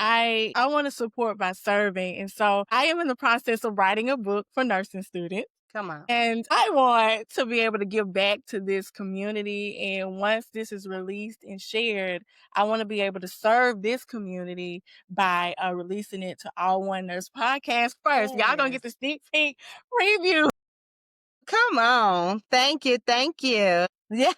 I want to support by serving. And so I am in the process of writing a book for nursing students. Come on. And I want to be able to give back to this community. And once this is released and shared, I want to be able to serve this community by releasing it to All One Nurse Podcast first. Y'all gonna get the sneak peek preview. Come on. Thank you. Thank you. Yeah.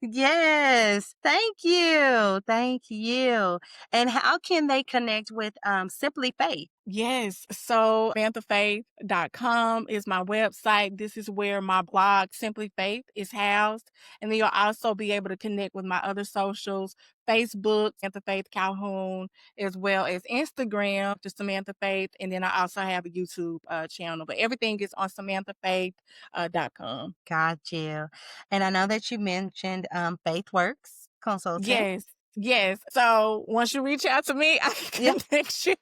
Yes. Thank you. Thank you. And how can they connect with Simply Faith? Yes. So SamanthaFaith.com is my website. This is where my blog, Simply Faith, is housed. And then you'll also be able to connect with my other socials, Facebook, Samantha Faith Calhoun, as well as Instagram, just Samantha Faith. And then I also have a YouTube channel. But everything is on SamanthaFaith.com. Got you. And I know that you mentioned FaithWorks Consulting. Yes. So once you reach out to me, I can connect you.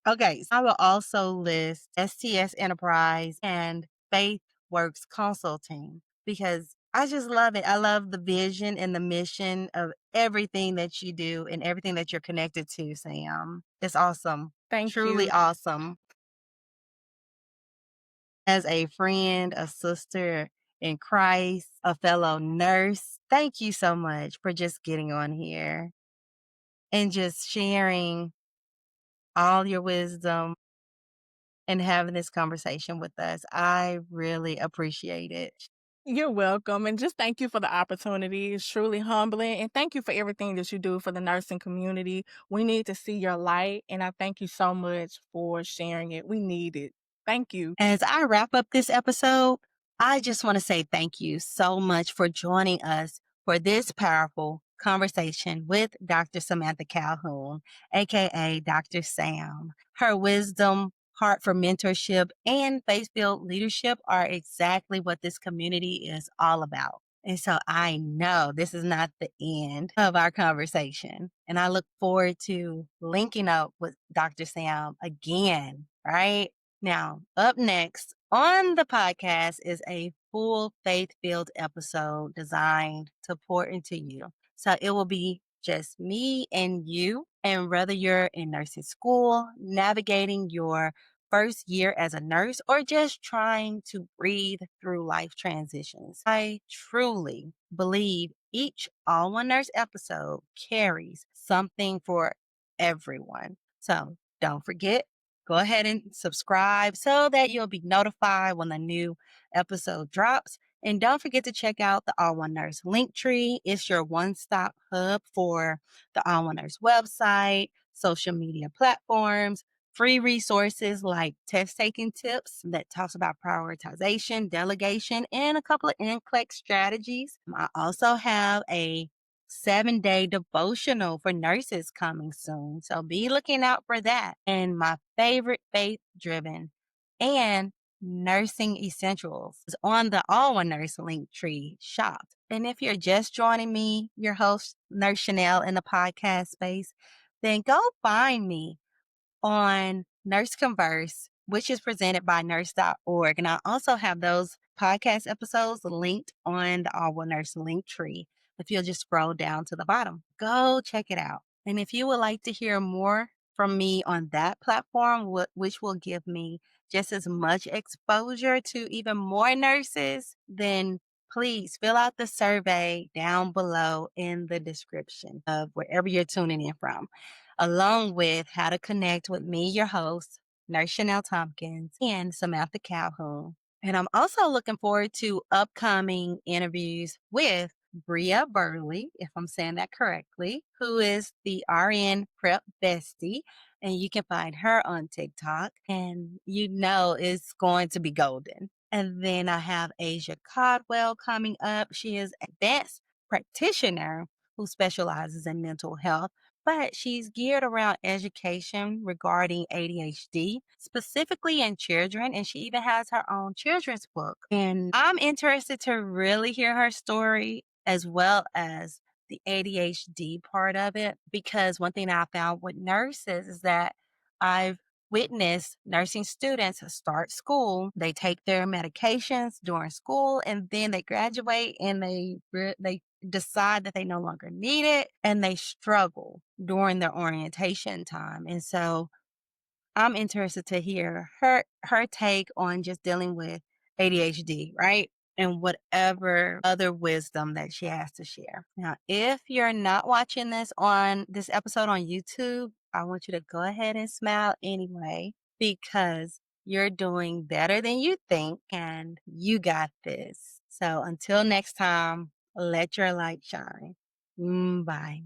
Okay. So I will also list STS Enterprise and FaithWorks Consulting because I just love it. I love the vision and the mission of everything that you do and everything that you're connected to, Sam. It's awesome. Thank Truly you. awesome. As a friend, a sister in Christ, a fellow nurse, thank you so much for just getting on here and just sharing all your wisdom and having this conversation with us. I really appreciate it. You're welcome. And just thank you for the opportunity. It's truly humbling. And thank you for everything that you do for the nursing community. We need to see your light. And I thank you so much for sharing it. We need it. Thank you. As I wrap up this episode, I just want to say thank you so much for joining us for this powerful conversation with Dr. Samantha Calhoun, aka Dr. Sam. Her wisdom, heart for mentorship, and faith-filled leadership are exactly what this community is all about. And so I know this is not the end of our conversation. And I look forward to linking up with Dr. Sam again, right? Now, up next on the podcast is a full faith-filled episode designed to pour into you. So it will be just me and you. And whether you're in nursing school, navigating your first year as a nurse, or just trying to breathe through life transitions, I truly believe each All One Nurse episode carries something for everyone. So don't forget, go ahead and subscribe so that you'll be notified when the new episode drops. And don't forget to check out the All One Nurse Linktree. It's your one-stop hub for the All One Nurse website, social media platforms, free resources like test taking tips that talks about prioritization, delegation, and a couple of NCLEX strategies. I also have a 7-day devotional for nurses coming soon. So be looking out for that. And my favorite faith driven and nursing essentials is on the All One Nurse link tree shop. And if you're just joining me, your host, Nurse Shenell, in the podcast space, then go find me on Nurse Converse, which is presented by nurse.org. And I also have those podcast episodes linked on the All One Nurse link tree. If you'll just scroll down to the bottom, go check it out. And if you would like to hear more from me on that platform, which will give me just as much exposure to even more nurses, then please fill out the survey down below in the description of wherever you're tuning in from, along with how to connect with me, your host, Nurse Shenell Thompkins, and Samantha Calhoun. And I'm also looking forward to upcoming interviews with Bria Burley, if I'm saying that correctly, who is the RN Prep Bestie. And you can find her on TikTok, and you know it's going to be golden. And then I have Asia Codwell coming up. She is an advanced practitioner who specializes in mental health, but she's geared around education regarding ADHD, specifically in children, and she even has her own children's book. And I'm interested to really hear her story as well as the ADHD part of it, because one thing I found with nurses is that I've witnessed nursing students start school, they take their medications during school, and then they graduate and they decide that they no longer need it, and they struggle during their orientation time. And so I'm interested to hear her take on just dealing with ADHD, right? And whatever other wisdom that she has to share. Now, if you're not watching this episode on YouTube, I want you to go ahead and smile anyway, because you're doing better than you think and you got this. So until next time, let your light shine. Bye.